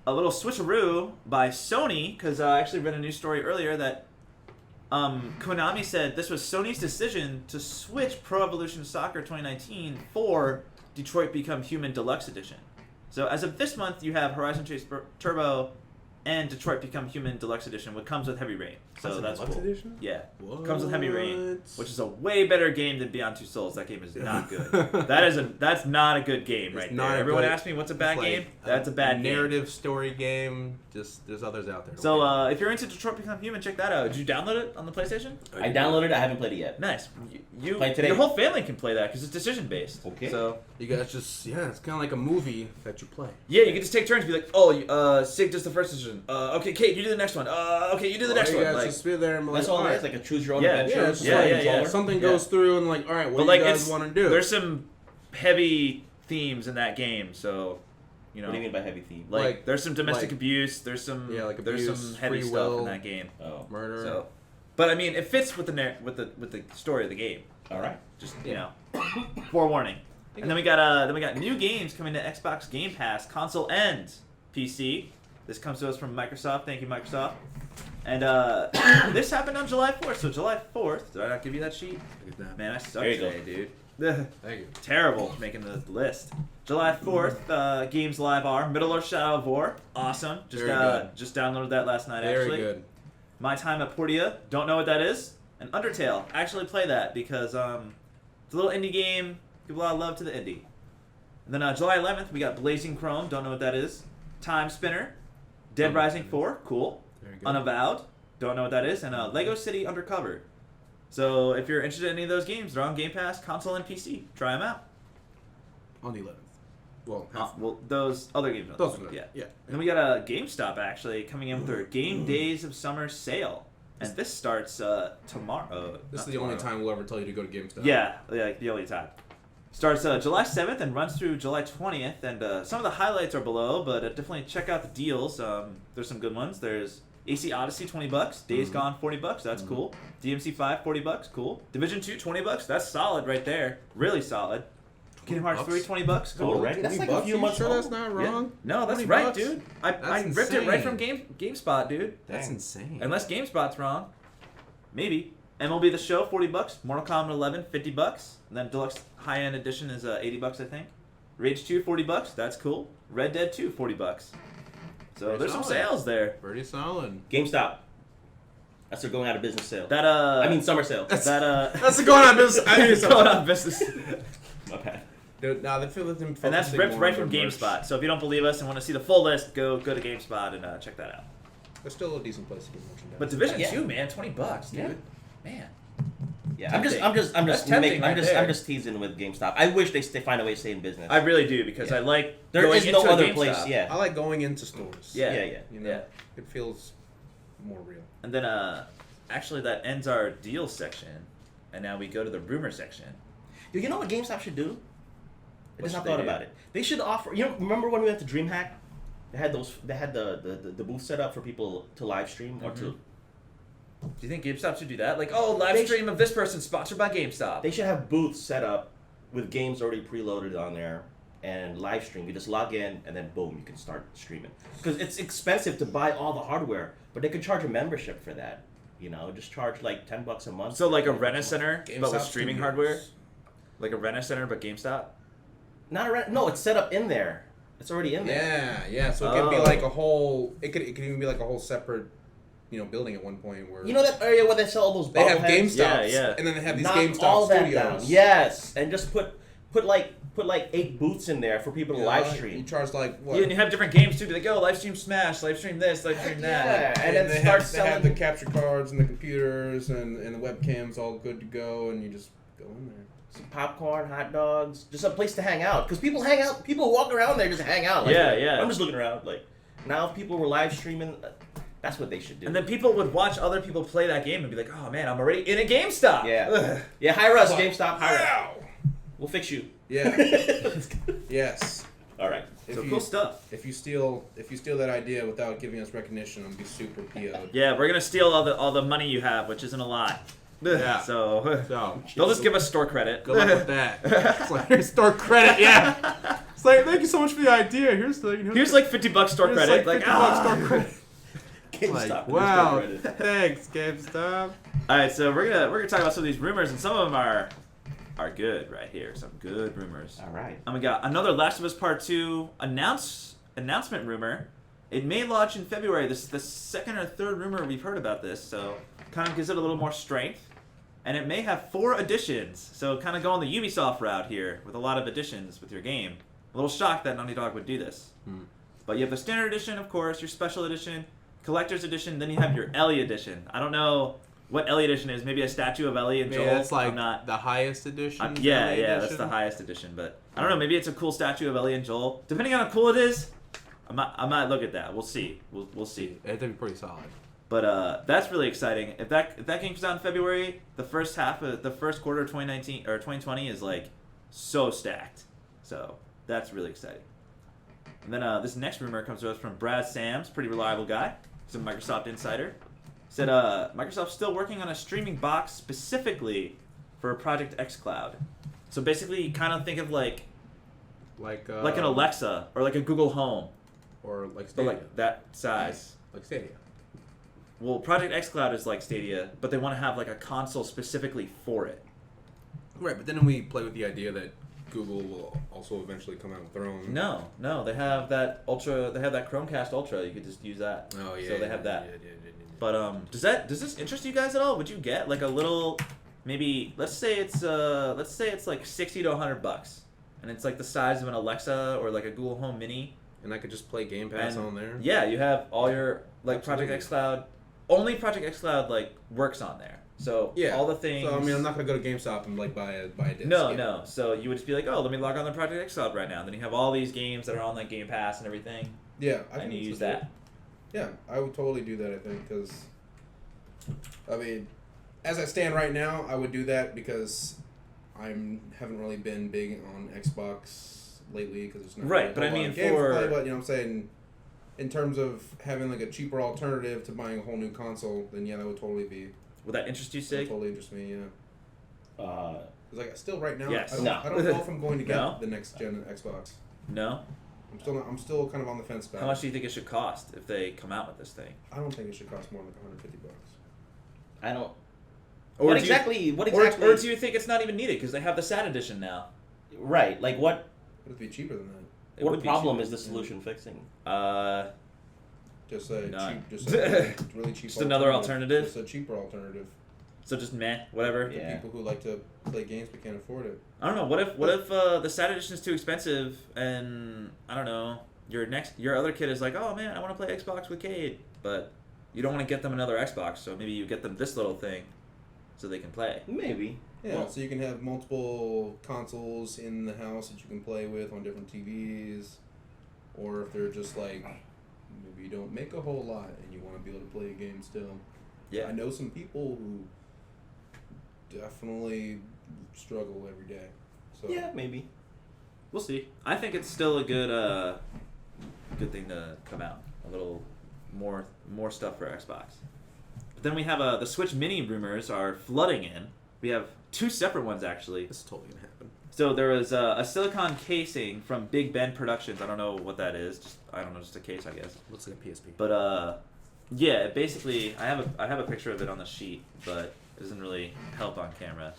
a little switcheroo by Sony, because I actually read a news story earlier that Konami said this was Sony's decision to switch Pro Evolution Soccer 2019 for Detroit Become Human Deluxe Edition. So as of this month, you have Horizon Chase Turbo and Detroit Become Human Deluxe Edition, which comes with Heavy Rain. So that's Deluxe cool. edition? Yeah. What? Comes with Heavy Rain, which is a way better game than Beyond Two Souls. That game is not good. That's not a good game It's right not there. a Everyone good- asks me what's a bad It's like game. That's a bad game. narrative story game. Just there's others out there. So if you're into Detroit Become Human, check that out. Did you download it on the PlayStation? I downloaded it. I haven't played it yet. Nice. You Play it today. your whole family can play that because it's decision based. Okay. So you guys just it's kind of like a movie that you play. yeah, you can just take turns. Be like, oh, Sig does the first decision. Okay, Kate, you do the next one. Okay, you do the next you one. guys Like, just sit there and be like, That's all it right. is, like a choose your own Yeah, adventure. yeah, it's just Yeah, like yeah, yeah. something Yeah. goes through and like, all right, what but do like you guys it's want to do? there's some heavy themes in that game, so you know. What do you mean by heavy theme? Like- there's some domestic like- abuse. There's some there's abuse, some heavy free stuff will, in that game. Oh, murder. So, but I mean, it fits with the story of the game. all right. Just you know, forewarning. And then we got new games coming to Xbox Game Pass, console and PC. This comes to us from Microsoft. Thank you, Microsoft. And this happened on July 4th. So July 4th, did I not give you that sheet? Look at that. Man, I suck There you go. today, dude. Thank you. Terrible making the list. July 4th, Games Live are Middle Earth Shadow of War. Awesome. Very good. Just downloaded that last night, Very actually. good. My Time at Portia. Don't know what that is. And Undertale. Actually play that because it's a little indie game. Give a lot of love to the indie. And then July 11th, we got Blazing Chrome. Don't know what that is. Time Spinner. Dead Rising 4. Cool. Very good. Unavowed. Don't know what that is. And Lego City Undercover. So if you're interested in any of those games, they're on Game Pass, console, and PC. Try them out. On the 11th. Well, Well, those other games. those are yeah. yeah. And then we got a GameStop actually coming in with their Game Days of Summer sale, and this starts tomorrow. This not is the only tomorrow. time we'll ever tell you to go to GameStop. Yeah, the only time. Starts July 7th and runs through July 20th, and some of the highlights are below, but definitely check out the deals. There's some good ones. There's AC Odyssey, $20. Days Gone, $40. That's cool. DMC 5, $40. Cool. Division 2, $20. That's solid right there. Really solid. Kingdom Hearts 3, $20. Cool. Already? That's like a few You months sure old. that's not Yeah. wrong? No, that's 20 right, bucks? dude. I That's ripped it right from insane. GameSpot, dude. That's Dang. insane. Unless GameSpot's wrong. Maybe. MLB The Show, $40. Mortal Kombat 11, $50. And then Deluxe High-End Edition is $80, I think. Rage 2, $40. That's cool. Red Dead 2, $40. So Pretty there's some solid. sales there. Pretty solid. GameStop. That's their going out of business sale. That I mean summer sale. that That's the going on business. I need going something. on business. My bad. Dude, nah, they feel like them And that's focusing ripped more right on from their merch. GameSpot. So if you don't believe us and want to see the full list, go to GameSpot and check that out. It's still a decent place to get merchandise. But Division Yeah. 2, man, $20, dude. Yeah. Man. Yeah, I'm just That's tempting right there. I'm just teasing with GameStop. I wish they find a way to stay in business. I really do because Yeah. I like There going is no into a other GameStop. place. Yeah. I like going into stores. Yeah. Yeah. You know, Yeah. it feels more real. And then actually that ends our deals section, and now we go to the rumor section. Dude, you know what GameStop should do? I What just should thought they do? about it. They should offer. You know, remember when we went to DreamHack? They had those. They had the booth set up for people to live stream or to. Do you think GameStop should do that? Like, oh, live They stream of this person sponsored by GameStop. They should have booths set up with games already preloaded on there and live stream. You just log in and then boom, you can start streaming. Because it's expensive to buy all the hardware, but they could charge a membership for that. You know, just charge like $10 a month. So like a Rent-A-Center, but with GameStop streaming Studios. hardware? Like a Rent-A-Center, but GameStop? Not a rent. No, it's set up in there. It's already in there. Yeah. So it could be Oh. like a whole. It could even be like a whole separate, building at one point where You know that area where they sell all those they have bobbleheads? GameStops, Yeah. and then they have these Knock GameStop all that studios. down. Yes, and just put like 8 booths in there for people to live You stream. charge like what? Yeah, and you have different games too. Be like, oh, live stream Smash, live stream this, live stream that. Yeah, and then they start have, selling. They have the capture cards and the computers and the webcams all good to go, and you just go in there. Some popcorn, hot dogs, just a place to hang out. Because people hang out, people walk around there just hang out. Like, Yeah. I'm just looking around. Like, now if people were live streaming, that's what they should do. And then people would watch other people play that game and be like, oh man, I'm already in a GameStop. Yeah. Yeah, hire us, But- GameStop, hire us. Wow. We'll fix you. Yeah. Yes. All right. So cool stuff. If you steal that idea without giving us recognition, I'm gonna be super PO'd. Yeah, we're gonna steal all the money you have, which isn't a lot. Yeah. So So they'll just give us store credit. good luck with that. It's like, here's store credit. Yeah. It's like, thank you so much for the idea. Here's Here's like $50 store here's credit. like Like, $50 store credit. GameStop. Like, give us wow. that credit. Thanks, GameStop. All right, so we're gonna talk about some of these rumors, and some of them are good right here. Some good rumors. All right. And we got another Last of Us Part 2 announcement rumor. It may launch in February. This is the second or third rumor we've heard about this, so kind of gives it a little more strength. And it may have 4 additions, so kind of going the Ubisoft route here with a lot of additions with your game. A little shocked that Naughty Dog would do this. But you have the standard edition, of course, your special edition, collector's edition, then you have your Ellie edition. I don't know what Ellie edition is. Maybe a statue of Ellie and Joel. Yeah, that's like I'm not. the highest edition. Yeah, LA that's edition. the highest edition. But I don't know. Maybe it's a cool statue of Ellie and Joel. Depending on how cool it is, I might look at that. We'll see. We'll see. That'd be pretty solid. But that's really exciting. If that game comes out in February, the first quarter of 2019 or 2020 is like so stacked. So that's really exciting. And then this next rumor comes to us from Brad Sams, pretty reliable guy. He's a Microsoft insider. Said Microsoft's still working on a streaming box specifically for Project xCloud. So basically, kind of think of like an Alexa or like a Google Home or like or Stadia. like that size. Like Stadia. Well, Project xCloud is like Stadia, but they want to have like a console specifically for it. Right, but then we play with the idea that Google will also eventually come out with their own. No, they have that Ultra. They have that Chromecast Ultra. You could just use that. Oh yeah. So they have that. Yeah. But does this interest you guys at all? Would you get like a little, maybe let's say it's like $60 to $100, and it's like the size of an Alexa or like a Google Home Mini. And I could just play Game Pass And on there. Yeah, you have all your like Project Absolutely. xCloud. Only Project xCloud like works on there. So Yeah. all the things. So I mean, I'm not gonna go to GameStop and like buy a disc. No, Yeah. no. So you would just be like, oh, let me log on to Project xCloud right now. And then you have all these games that are on like Game Pass and everything, Yeah, I and think you it's use legit. that. Yeah, I would totally do that. I think because, I mean, as I stand right now, I would do that because haven't really been big on Xbox lately because it's not Right, really a but I whole lot mean of games to play, for- but you know what I'm saying. In terms of having like a cheaper alternative to buying a whole new console, then yeah, that would totally be Would that interest you, that would Sig? totally interest me. Yeah, Uh, because like still right now, Yes. I don't, No. I don't know if I'm going to get No? the next gen Xbox. No. I'm still kind of on the fence about How it. much do you think it should cost if they come out with this thing? I don't think it should cost more than $150. I don't. Or What do you- exactly? What Or, exactly? or do you think it's not even needed because they have the SAT edition now? Right. Like what? It'd be cheaper than that. It What would be problem cheaper. is the solution fixing? Just a None. cheap, just a really cheap. Just another alternative? Just a cheaper alternative So just meh, whatever. Yeah. for people who like to play games but can't afford it. I don't know. What if the SAT edition is too expensive and I don't know your other kid is like, oh man, I want to play Xbox with Cade, but you don't want to get them another Xbox, so maybe you get them this little thing, so they can play. Maybe. Yeah, Well- so you can have multiple consoles in the house that you can play with on different TVs, or if they're just like maybe you don't make a whole lot and you want to be able to play a game still. Yeah. I know some people who definitely struggle every day. So Yeah, maybe. We'll see. I think it's still a good thing to come out. A little more stuff for Xbox. But then we have the Switch Mini rumors are flooding in. We have 2 separate ones actually. this is totally gonna happen. So there was a silicon casing from Big Ben Productions. I don't know what that is. Just a case, I guess. Looks like a PSP. But yeah, basically, I have a picture of it on the sheet, but it doesn't really help on camera.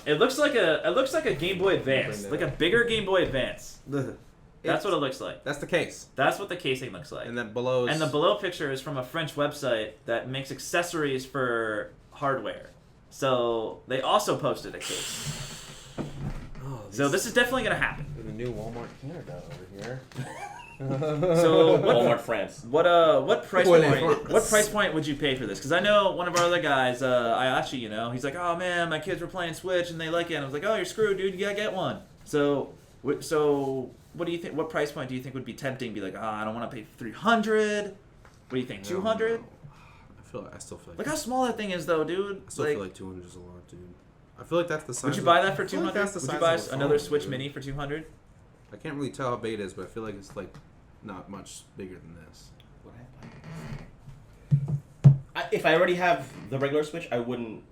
It looks like a Game Boy Advance, like a bigger Game Boy Advance. That's what it looks like. That's the case. That's what the casing looks like. And then below. And the below picture is from a French website that makes accessories for hardware. So they also posted a case. Oh, So this is definitely gonna happen. the new Walmart Canada over here. So Walmart France. what price Well, point? What price point would you pay for this? Because I know one of our other guys. I actually, he's like, oh man, my kids were playing Switch and they like it. And I was like, oh, you're screwed, dude. You gotta get one. So what do you think? What price point do you think would be tempting? Be like, I don't want to pay $300. What do you think? $200? I still feel like. Look how small that thing is, though, dude. I still feel like 200 is a lot, dude. I feel like that's the size. Would you buy that for I feel like 200? that's the Would you size buy of a another phone, Switch dude. Mini for 200? I can't really tell how big it is, but I feel like it's like not much bigger than this. If I already have the regular Switch, I wouldn't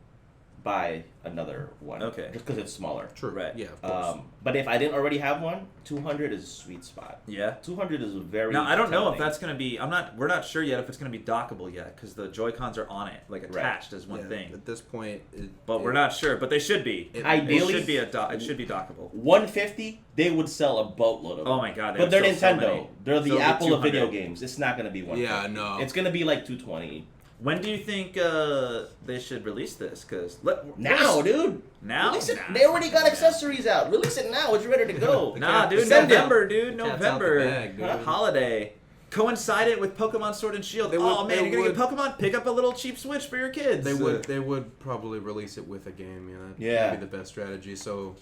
buy another one. Okay. Just because it's smaller. True. Right. Yeah, of course. But if I didn't already have one, 200 is a sweet spot. Yeah. 200 is a very. Now I don't know if tempting. that's gonna be. We're not sure yet if it's gonna be dockable yet because the Joy Cons are on it, like attached as one Yeah, thing. At this point, But we're not sure. But they should be. Ideally- it should be it should be dockable. 150, they would sell a boatload of them. Oh my god. But they're would sell so Nintendo. many. They're So the it'll be Apple of video 200. games. It's not going to be 150. Yeah, no. It's going to be like 220. When do you think they should release this? Because Now, dude. Now? Release it. Nah. They already got accessories out. Release it now. It's ready to go. Nah, dude. Send them. November, dude. cat's out the November. bag, dude. Holiday. Coincided with Pokemon Sword and Shield. They would- Oh man, they you're gonna would- get Pokemon? Pick up a little cheap Switch for your kids. They would probably release it with a game. Yeah. That'd be the best strategy. So,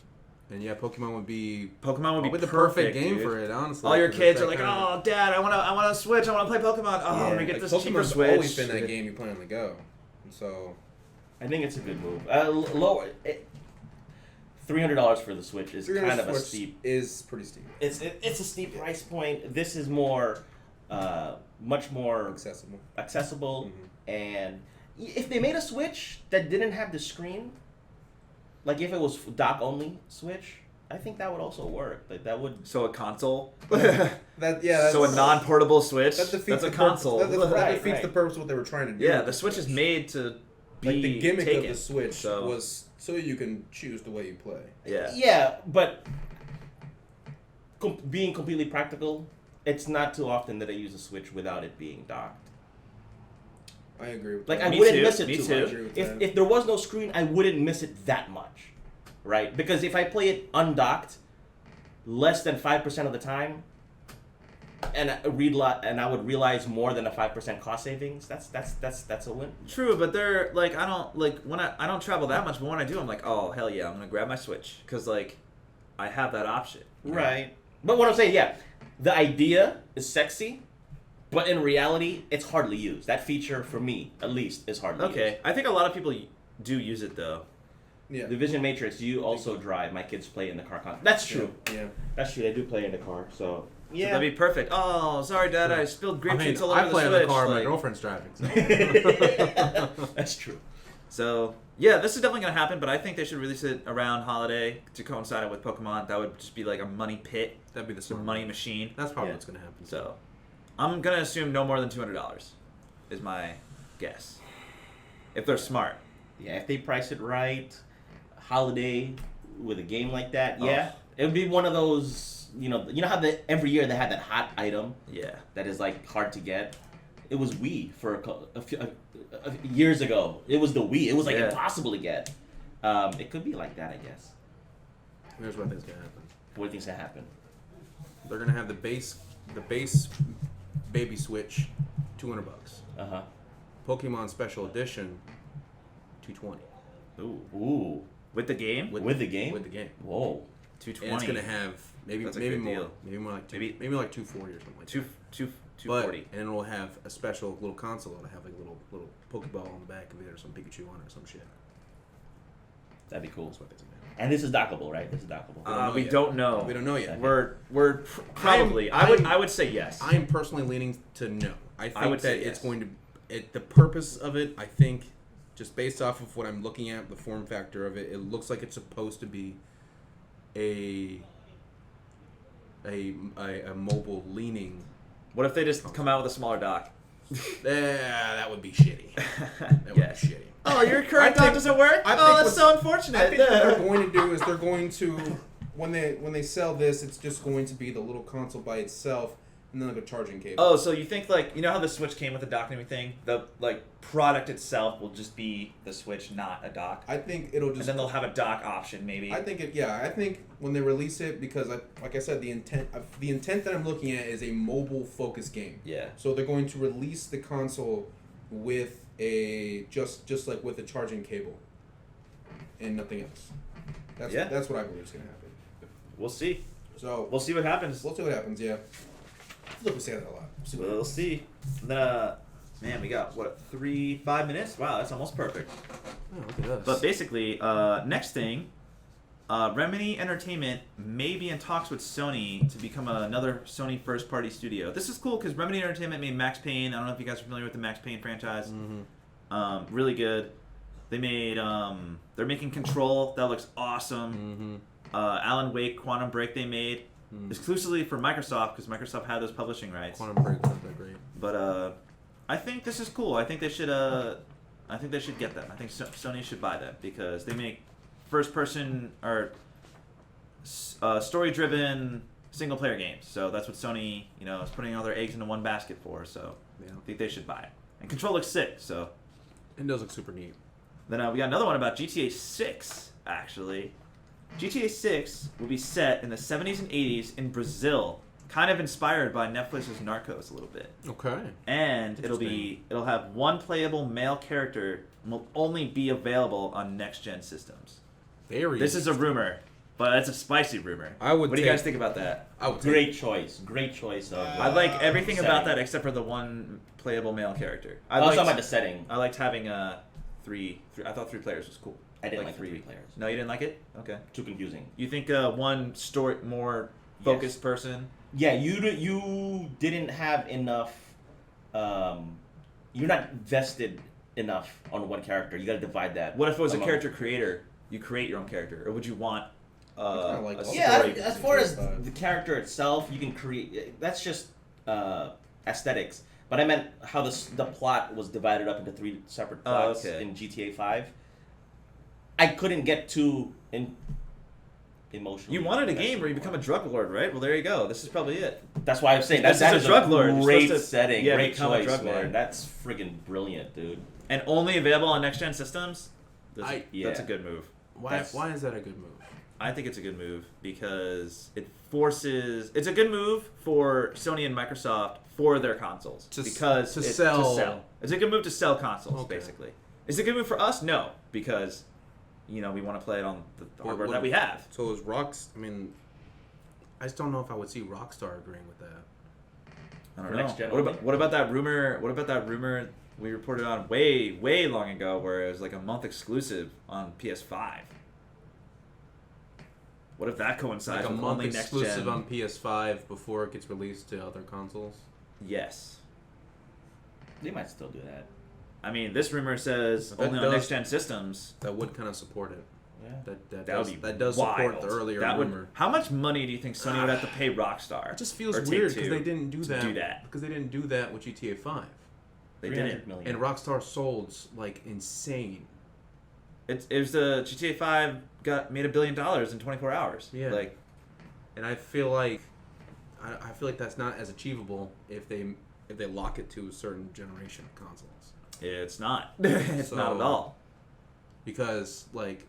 and yeah, Pokemon would be Pokemon would be the perfect game dude. for it. Honestly, All your 'cause kids it's are like, that kind of- oh, Dad, I want to Switch. I want to play Pokemon. Oh, I'm gonna get this cheaper Pokemon's Switch. always been that game you play on the go. So I think it's a good move. Lower. $300 for the Switch is kind of a steep. Is pretty steep. It's a steep price point. This is more, much more Accessible. accessible. Mhm. And if they made a Switch that didn't have the screen, like if it was dock only Switch, I think that would also work. Like that would. So a console. So a non-portable Switch. That defeats That's a the console. That Right, defeats right. the purpose of what they were trying to do. Yeah, with the Switch is made to be like the gimmick taken. of the Switch So- was so you can choose the way you play. Yeah. Yeah, but being completely practical, it's not too often that I use a Switch without it being docked. I agree with Like that. I Me wouldn't too, miss it me too too. I much. agree with If that. if there was no screen, I wouldn't miss it that much, right? Because if I play it undocked, less than 5% of the time, and I would realize more than a 5% cost savings. That's a win. True, but they're like I don't travel that much, but when I do, I'm like, oh hell yeah, I'm gonna grab my Switch because like I have that option. you know? Right. But what I'm saying, yeah, the idea is sexy, but in reality, it's hardly used. That feature, for me at least, is hardly used. Okay, I think a lot of people do use it though. Yeah. The Vision Matrix, you also drive. My kids play in the car. That's true. Yeah. That's true. They do play in the car. So yeah, So that'd be perfect. Oh, sorry, Dad, I spilled grape juice all over I play the in Switch. the car. My like- girlfriend's driving. So. that's true. So yeah, this is definitely gonna happen, but I think they should release it around holiday to coincide it with Pokemon. That would just be like a money pit, That'd be the some smart money move. machine. That's probably Yeah. what's gonna happen. So I'm gonna assume no more than $200 is my guess. If they're smart. Yeah, if they price it right, holiday with a game like that, Oh. yeah, it would be one of those. You know how every year they had that hot item Yeah. that is like hard to get. It was Wii for a few years ago. It was the Wii. It was like Yeah. impossible to get. It could be like that, I guess. Here's what I think's gonna happen. What do you think's gonna happen? They're gonna have the base baby Switch, $200. Uh Pokemon Special Edition, $220. Ooh. With the game? With the game. With the game. Whoa. 220. And it's gonna have maybe That's a maybe good more, deal. maybe more like Maybe- maybe like 240 or something like that. 240. And it'll have a special little console. It'll have like a little Pokeball on the back of it or some Pikachu on it or some shit. That'd be cool. That's what it's gonna have. And this is dockable, right? This is dockable. We don't know. We don't know yet. We're probably. I would say yes. I'm personally leaning to no. I think would say that it's yes. going to. The purpose of it, I think, just based off of what I'm looking at, the form factor of it, it looks like it's supposed to be a mobile leaning. What if they just come out with a smaller dock? That would be shitty. That would Yes. be shitty. Oh, your current I think- dock doesn't work? I Oh, think that's what's- so unfortunate. I think what they're going to do is they're going to when they sell this, it's just going to be the little console by itself and then like a charging cable. Oh, so you think like you know how the Switch came with a dock and everything? The like product itself will just be the Switch, not a dock. I think it'll And just. then they'll have a dock option maybe. I think I think when they release it, because like I said, the intent that I'm looking at is a mobile focused game. Yeah. So they're going to release the console with a just like with a charging cable, and nothing else. That's what I believe is gonna happen. We'll see. So We'll see what happens. we'll see what happens. Yeah. I feel like we say that a lot. We'll see what We'll see. And then, man, we got what 5 minutes? Wow, that's almost perfect. Oh, look at this. But basically, next thing, Remedy Entertainment may be in talks with Sony to become another Sony first-party studio. This is cool because Remedy Entertainment made Max Payne. I don't know if you guys are familiar with the Max Payne franchise. Mm-hmm. Really good. They made. They're making Control. That looks awesome. Mm-hmm. Alan Wake, Quantum Break. They made exclusively for Microsoft because Microsoft had those publishing rights. Quantum Break wasn't that great. But I think this is cool. I think they should. I think they should get them. I think Sony should buy them because they make first-person or story-driven single-player games. So that's what Sony, is putting all their eggs into one basket for. So Yeah. I think they should buy it. And Control looks sick. So It does look super neat. then we got another one about GTA 6. Actually, GTA 6 will be set in the 70s and 80s in Brazil, kind of inspired by Netflix's Narcos a little bit. Okay. And it'll have one playable male character and will only be available on next gen systems. This is a rumor, but it's a spicy rumor. I would What do you take- guys think about that? I would Great choice. Great choice. I like everything about setting. that except for the one playable male character. I was talking about the setting. I liked having three. I thought 3 players was cool. I didn't like 3 players. No, you didn't like it? Okay. Too confusing. You think one story more focused person? Yeah, you didn't have enough. You're not vested enough on one character. You got to divide that. What if it was a among- character creator? You create your own character, or would you want kinda like a all- Yeah, story? as far as 25. the character itself, you can create. That's just aesthetics. But I meant how the plot was divided up into 3 separate plots okay. in GTA 5. I couldn't get too emotional. You wanted a game where you become a drug lord, right? Well, there you go. This is probably it. That's why I'm saying This that is is a drug lord. You're Great supposed to- setting. yeah, Great become a choice, drug man. lord. That's friggin' brilliant, dude. And only available on next gen systems. I- That's a yeah. good move. Why That's- is that a good move? I think it's a good move because it forces. It's a good move for Sony and Microsoft for their consoles To sell. It's a good move to sell consoles, Okay. basically. Is it a good move for us? No, because we want to play it on the hardware that we have. So is I just don't know if I would see Rockstar agreeing with that. I don't For know. next gen What only? about that rumor? What about that rumor we reported on way long ago, where it was like a month exclusive on PS5? What if that coincides Like a with month only next exclusive gen? on PS5 before it gets released to other consoles. Yes. They might still do that. I mean, this rumor says That only on does- next gen systems. That would kind of support it. Yeah. That Does support wild. the earlier That rumor. would. How much money do you think Sony would have to pay Rockstar? It just feels or weird because Take-Two they didn't do to that. do that? Because they didn't do that with GTA 5. They 300 didn't. million. And Rockstar sold like insane. It was the GTA 5 made $1 billion in 24 hours. Yeah. Like, And I feel like that's not as achievable if they lock it to a certain generation of consoles. it's not. It's not at So- all. Because like,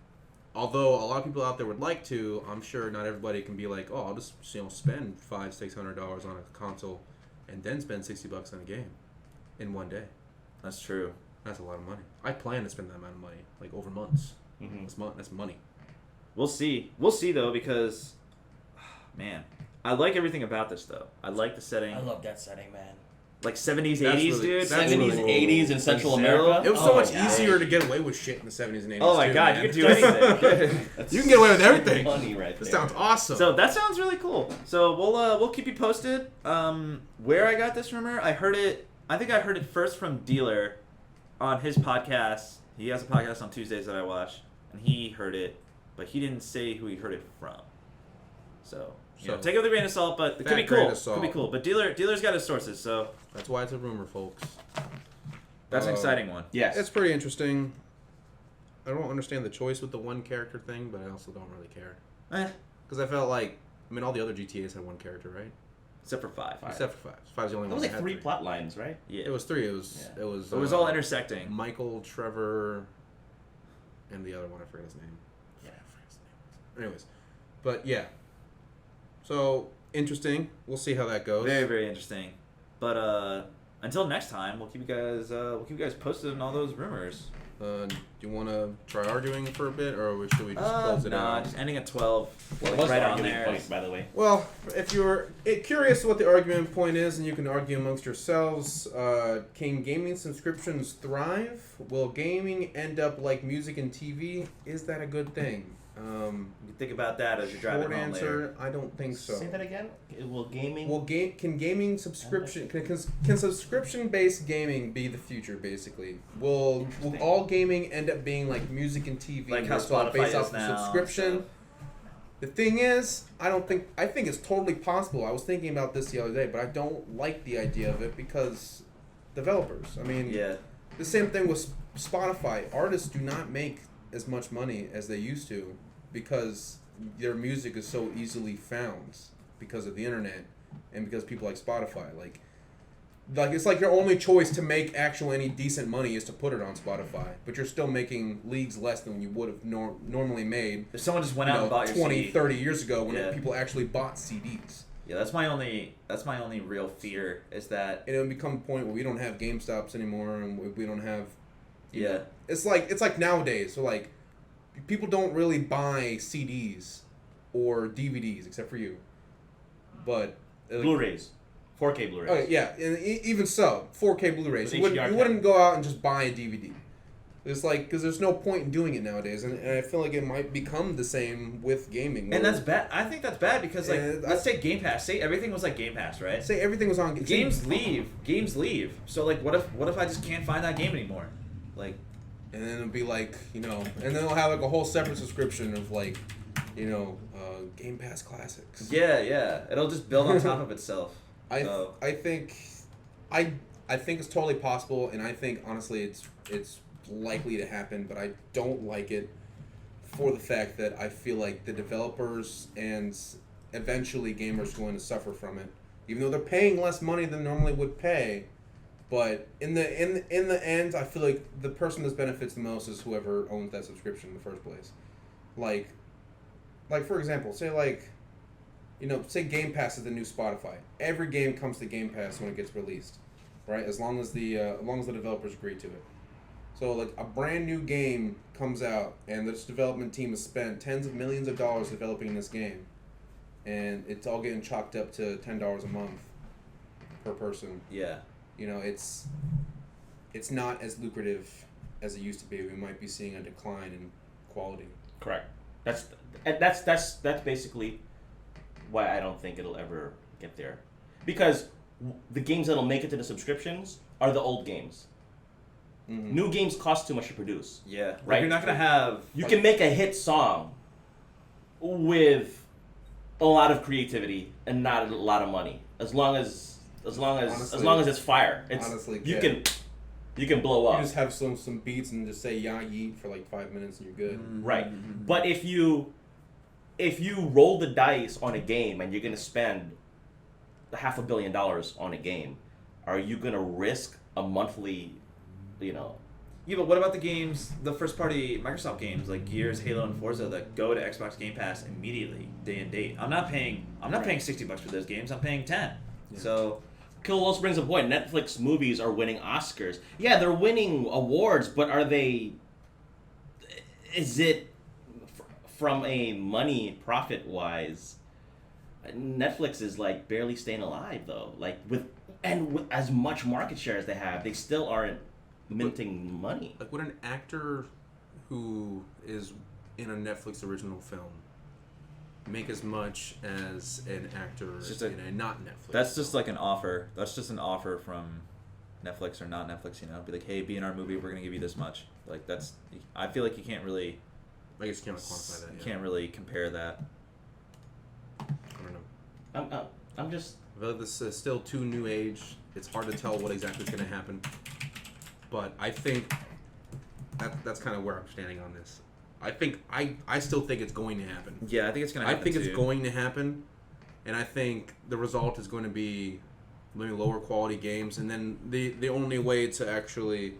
although a lot of people out there would like to, I'm sure not everybody can be like, oh, I'll just spend $500-$600 on a console, and then spend $60 on a game in one day. That's true. That's a lot of money. I plan to spend that amount of money like over months. Mhm. That's money. We'll see. We'll see though, because, man, I like everything about this though. I like the setting. I love that setting, man. Like 70s, 80s, That's really- dude. that's 70s, really cool. 80s in Central Brazil. America. It was so Oh, much yeah. easier to get away with shit in the 70s and 80s. Oh my too, god, man. you could do anything. That's You can get away with everything. Funny, right This there. sounds awesome. So that sounds really cool. So we'll keep you posted. Where I got this rumor, I think I heard it first from Dealer on his podcast. He has a podcast on Tuesdays that I watch, and he heard it, but he didn't say who he heard it from. So, So, take it with a grain of salt, but it could be fat grain cool. of salt. Could be cool. But dealer's got his sources, so That's why it's a rumor, folks. that's an exciting one. Yes. It's pretty interesting. I don't understand the choice with the one character thing, but I also don't really care. Because I felt like, all the other GTAs had one character, right? Except for 5. Except for 5. 5's the only That one was that like had 3 plot lines, right? Yeah. It was 3. It was. Yeah. It It was all intersecting. Michael, Trevor, and the other one. I forget his name. Yeah. I forget his name. Anyways, but yeah. So interesting. We'll see how that goes. Very, very interesting. But until next time, we'll keep you guys posted on all those rumors. Do you want to try arguing for a bit, or should we just close it out? Just ending at 12. What like, was right the on argument there. point, by the way? Well, if you're curious what the argument point is, and you can argue amongst yourselves, can gaming subscriptions thrive? Will gaming end up like music and TV? Is that a good thing? You think about that as you're driving Short home answer, later. I don't think so. Say that again. Will gaming? Can gaming subscription can subscription based gaming be the future? Basically, will all gaming end up being like music and TV, Like where how it's all Spotify based is off of now. subscription? So. The thing is, I think it's totally possible. I was thinking about this the other day, but I don't like the idea of it because developers. Yeah. The same thing with Spotify. Artists do not make as much money as they used to because their music is so easily found because of the internet and because people like Spotify. Like it's like your only choice to make any decent money is to put it on Spotify, but you're still making leagues less than you would have normally made. If someone just went out and bought your 20, CD. 30 years ago when Yeah. people actually bought CDs. Yeah, that's my only real fear is that And it would become a point where we don't have GameStops anymore, and we don't have. you Yeah. know, it's like nowadays. So like, people don't really buy CDs or DVDs except for you. But Blu-rays. 4K Blu-rays. oh yeah, and even so, 4K Blu-rays. With You wouldn't, HDR you wouldn't go out and just buy a DVD. It's like because there's no point in doing it nowadays, and I feel like it might become the same with gaming. and where- that's bad. I think that's bad because like Yeah, let's take Game Pass. Say everything was like Game Pass, right? say everything was on Games leave. So like what if I just can't find that game anymore? Like And then it'll be like, and then they'll have like a whole separate subscription of like, Game Pass Classics. yeah. It'll just build on top of itself. I So, think it's totally possible, and I think honestly it's likely to happen, but I don't like it for the fact that I feel like the developers and eventually gamers are going to suffer from it, even though they're paying less money than normally would pay. But in the end, I feel like the person that benefits the most is whoever owns that subscription in the first place. Like for example, say Game Pass is the new Spotify. Every game comes to Game Pass when it gets released, right? As long as the developers agree to it. So like a brand new game comes out, and this development team has spent tens of millions of dollars developing this game, and it's all getting chalked up to $10 a month per person. yeah. It's not as lucrative as it used to be. We might be seeing a decline in quality. Correct. That's basically why I don't think it'll ever get there, because the games that'll make it to the subscriptions are the old games. Mm-hmm. New games cost too much to produce. Yeah. Like, Right. you're not gonna have You can make a hit song with a lot of creativity and not a lot of money, as long as it's fire. Honestly, you yeah. you can blow You up. just have some beats and just say "ya yeet" for like 5 minutes and you're good. Right. But if you roll the dice on a game and you're gonna spend $500 million on a game, are you gonna risk a monthly, Yeah, but what about the games, the first party Microsoft games like Gears, Halo, and Forza that go to Xbox Game Pass immediately, day and date? I'm not paying $60 for those games. I'm paying 10. Yeah. So Kill also brings a point. Netflix movies are winning Oscars. Yeah, they're winning awards, but are they? Is it from a money profit wise? Netflix is like barely staying alive though. Like with as much market share as they have, they still aren't minting money. Like, would an actor who is in a Netflix original film make as much as an actor in a not Netflix? that's just like an offer. That's just an offer from Netflix or not Netflix. Be like, hey, be in our movie. We're gonna give you this much. Like that's. I feel like you can't really. I guess you can't quantify that. You can't really compare that. I'm just. Well, this is still too new age. It's hard to tell what exactly is going to happen. But I think that's kind of where I'm standing on this. I still think it's going to happen. Yeah, I think it's gonna happen. It's going to happen, and I think the result is going to be maybe lower quality games. And then the only way to actually,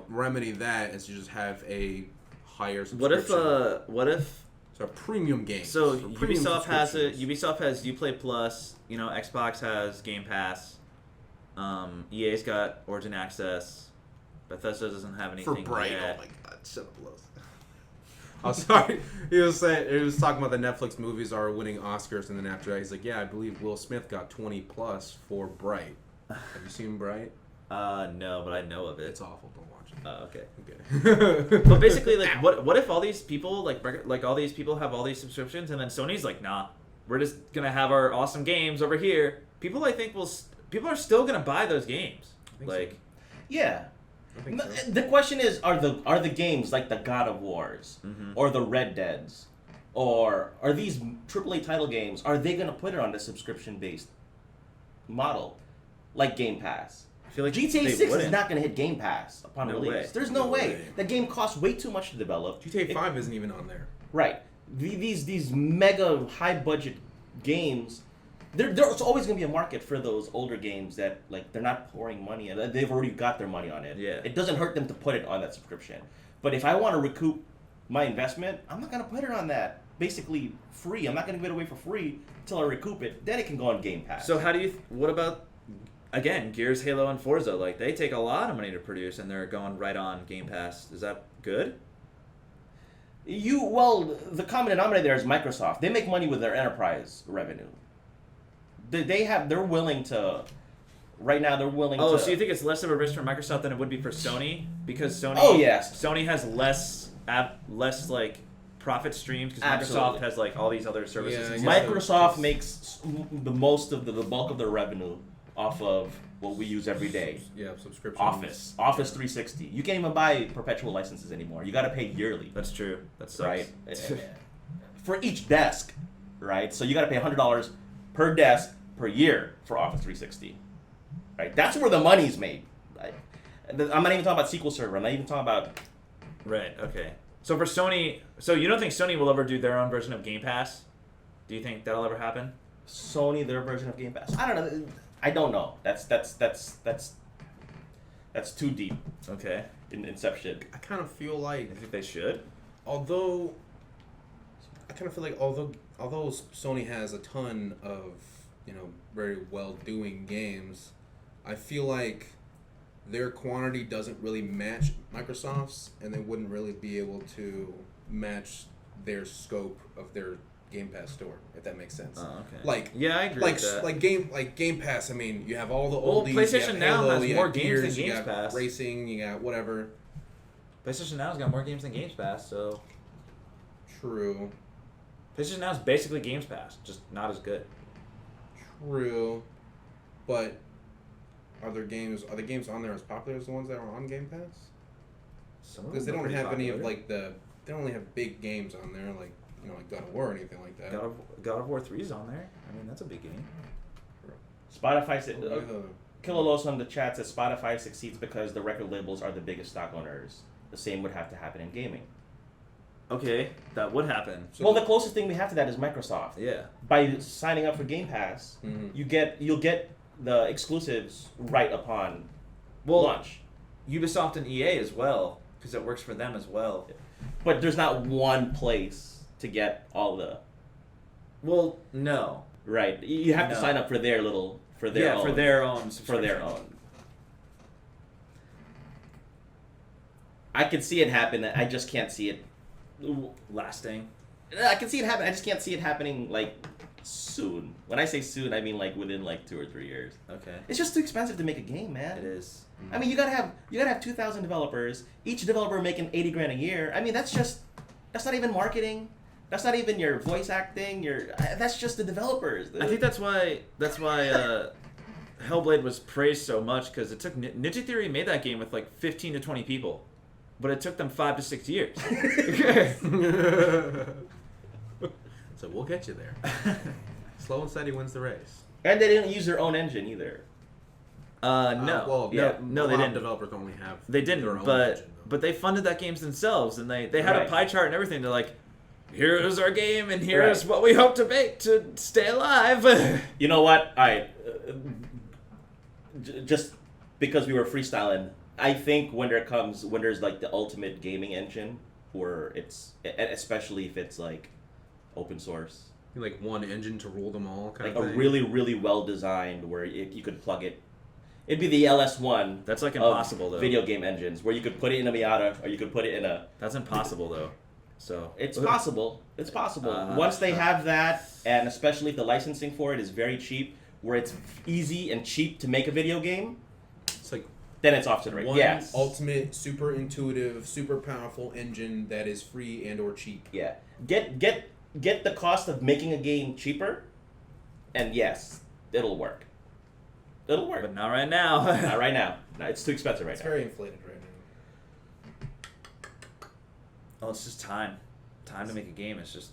remedy that is to just have a higher subscription. What if So premium games. So premium Ubisoft has it. subscriptions. Ubisoft has Uplay Plus. Xbox has Game Pass. EA's got Origin Access. Bethesda doesn't have anything For Bright. yet. Oh my god, shut up, Los. I'm sorry. He was talking about the Netflix movies are winning Oscars, and then after that, he's like, "Yeah, I believe Will Smith got 20 plus for Bright." Have you seen Bright? No, but I know of it. It's awful. Don't watch it. Oh, okay. Okay. But basically, like, what if all these people, like all these people have all these subscriptions, and then Sony's like, nah, we're just gonna have our awesome games over here. People are still gonna buy those games. think so. Like, Yeah. I think so. The question is, are the games like the God of Wars or the Red Deads, or are these AAA title games? Are they gonna put it on the subscription based model, like Game Pass? I feel like GTA they 6 is wouldn't. not gonna hit Game Pass upon No release. way. There's no No way. way. That game costs way too much to develop. GTA 5 isn't even on there. Right. These mega high budget games, there's always going to be a market for those older games that like they're not pouring money in. They've already got their money on it. Yeah. It doesn't hurt them to put it on that subscription. But if I want to recoup my investment, I'm not going to put it on that basically free. I'm not going to give it away for free until I recoup it. Then it can go on Game Pass. So how do you? What about again Gears, Halo, and Forza? Like they take a lot of money to produce, and they're going right on Game Pass. Is that good? The common denominator there is Microsoft. They make money with their enterprise revenue. They're willing to. Right now, they're willing to. Oh, so you think it's less of a risk for Microsoft than it would be for Sony because Sony? Oh, yes. Sony has less like profit streams because Absolutely. Microsoft has like all these other services. Yeah, and I stuff. guess so. Microsoft makes the most of the bulk of their revenue off of what we use every day. Yeah, subscription. Office 360. You can't even buy perpetual licenses anymore. You got to pay yearly, That's true. That sucks. right? For each desk, right? So you got to pay $100 per desk per year for Office 360, right? That's where the money's made. Right? I'm not even talking about SQL Server. I'm not even talking about. Right. Okay. So for Sony, so you don't think Sony will ever do their own version of Game Pass? Do you think that'll ever happen? Sony, their version of Game Pass. I don't know. I don't know. That's too deep Okay. in Inception. I kind of feel like, You think they should? although Sony has a ton of very well doing games, I feel like their quantity doesn't really match Microsoft's, and they wouldn't really be able to match their scope of their Game Pass store, if that makes sense. Oh, okay. Like, yeah, I agree like with that. like Game Pass. I mean, you have all the Well, oldies. you PlayStation have Now Halo, has you more have games than Gears, you Games got Pass. Racing, you got whatever. PlayStation Now's got more games than Games Pass, so True, PlayStation Now's basically Games Pass, just not as good. true, but are the games on there as popular as the ones that are on Game Pass? Some of Because they them are don't pretty have any of popular. like they don't really have big games on there, like like God of War or anything like that. God of War 3's on there. I mean, that's a big game. Spotify said. What are the- Kilolos on the chat says Spotify succeeds because the record labels are the biggest stock owners. The same would have to happen in gaming. Okay, that would happen. So Well, the closest thing we have to that is Microsoft. Yeah. By signing up for Game Pass, Mhm. you'll get the exclusives right upon Well, launch. Ubisoft and EA as well, because it works for them as well. But there's not one place to get all the Well, no. right. You have to No. sign up for their own. For their own. For their subscription. own. I can see it happen. I just can't see it. Lasting. I can see it happen. I just can't see it happening like soon. When I say soon, I mean like within like 2 or 3 years. Okay. It's just too expensive to make a game, man. It is. I mean, you gotta have 2,000 developers, each developer making $80,000 a year. I mean, that's not even marketing. That's not even your voice acting. That's just the developers. I think that's why Hellblade was praised so much, because it took Ninja Theory made that game with like 15 to 20 people, but it took them 5 to 6 years. So we'll get you there. Slow and steady wins the race. And they didn't use their own engine either. No. Well, yeah, no, a they lot of didn't. developers only have. They their didn't, own but engine, though. but they funded that games themselves, and they had a Right. pie chart and everything. They're like, here's our game, and here's Right. what we hope to make to stay alive. You know what? All right. Just because we were freestyling, I think when there's like the ultimate gaming engine, where it's, especially if it's like open source, like one engine to rule them all, kind like of a thing. really, really well designed where you could plug it. It'd be the LS1. That's like of impossible, though. Video game engines where you could put it in a Miata or you could put it in a. That's impossible, though. So It's possible. It's possible. Uh-huh. Once they have that, and especially if the licensing for it is very cheap, where it's easy and cheap to make a video game, It's like then it's off to the right. One Yes. ultimate, super intuitive, super powerful engine that is free and or cheap. Yeah. Get the cost of making a game cheaper, and yes, it'll work. It'll work. but not right now. Not right now. No, it's too expensive right It's now. very inflated right now. Oh, it's just time. Time to make a game is just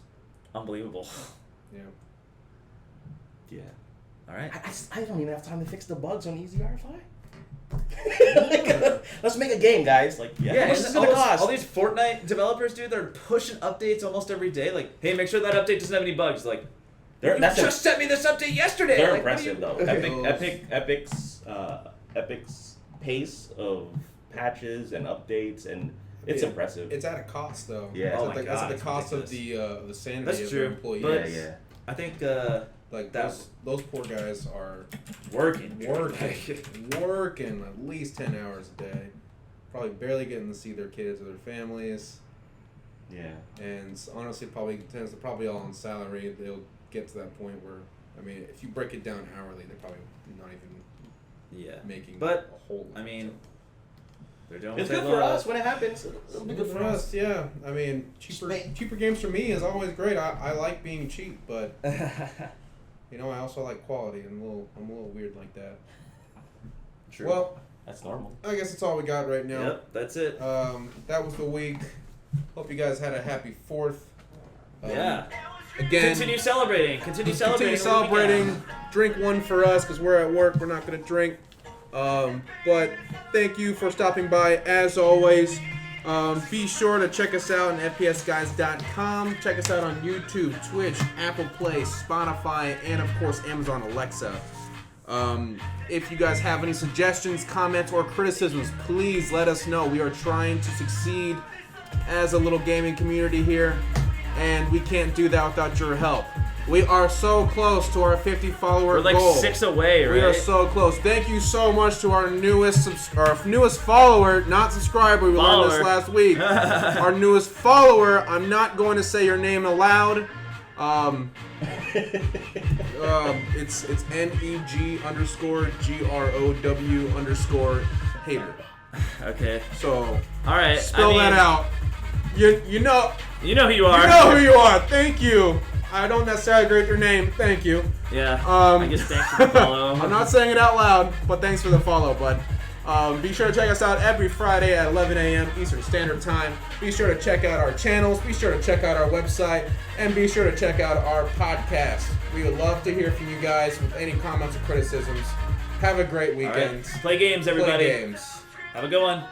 unbelievable. Yeah. Yeah. All right. I don't even have time to fix the bugs on EasyRFI. Let's make a game, guys. Like, yeah, how much is it all, gonna cost? all these Fortnite developers, dude, they're pushing updates almost every day. Like, hey, make sure that update doesn't have any bugs. Like, you just sent me this update yesterday. They're Like, what do impressive you- though. Epic's pace of patches and updates, and it's Yeah. impressive. It's at a cost though. Yeah. It's Oh at my the, that's God, at the it's cost of ridiculous. the sanity That's of true, their employees. but- yeah. I think Like That- those poor guys are working. working at least 10 hours a day. Probably barely getting to see their kids or their families. Yeah. And honestly, probably all on salary. They'll get to that point where, I mean, if you break it down hourly, they're probably not even Yeah. making But, a whole lot. I mean, they're doing It's what good they for love. us when it happens. It'll be good for us, yeah. I mean, cheaper games for me is always great. I like being cheap, but you know, I also like quality. I'm a little weird like that. True. Well, That's normal. I guess that's all we got right now. Yep, that's it. That was the week. Hope you guys had a happy 4th. Yeah. Again, Continue celebrating. Continue celebrating. continue over the weekend. celebrating. Drink one for us because we're at work. We're not going to drink. But thank you for stopping by as always. Be sure to check us out on fpsguys.com. Check us out on YouTube, Twitch, Apple Play, Spotify, and of course Amazon Alexa. If you guys have any suggestions, comments, or criticisms, please let us know. We are trying to succeed as a little gaming community here, and we can't do that without your help. We are so close to our 50 follower We're like goal. 6 away, right? We are so close. Thank you so much to our newest follower, not subscriber. We learned this Follower. last week. Our newest follower. I'm not going to say your name aloud. It's NEG_GROW_Hater. Okay. So All right. spell that out. You know You know who you are. you know who you are. Thank you. I don't necessarily agree with your name. Thank you. Yeah. Um, I guess thanks for the follow. I'm not saying it out loud, but thanks for the follow, bud. Be sure to check us out every Friday at 11 a.m. Eastern Standard Time. Be sure to check out our channels. Be sure to check out our website. And be sure to check out our podcast. We would love to hear from you guys with any comments or criticisms. Have a great All right. weekend. Play games, Play everybody. games. Have a good one.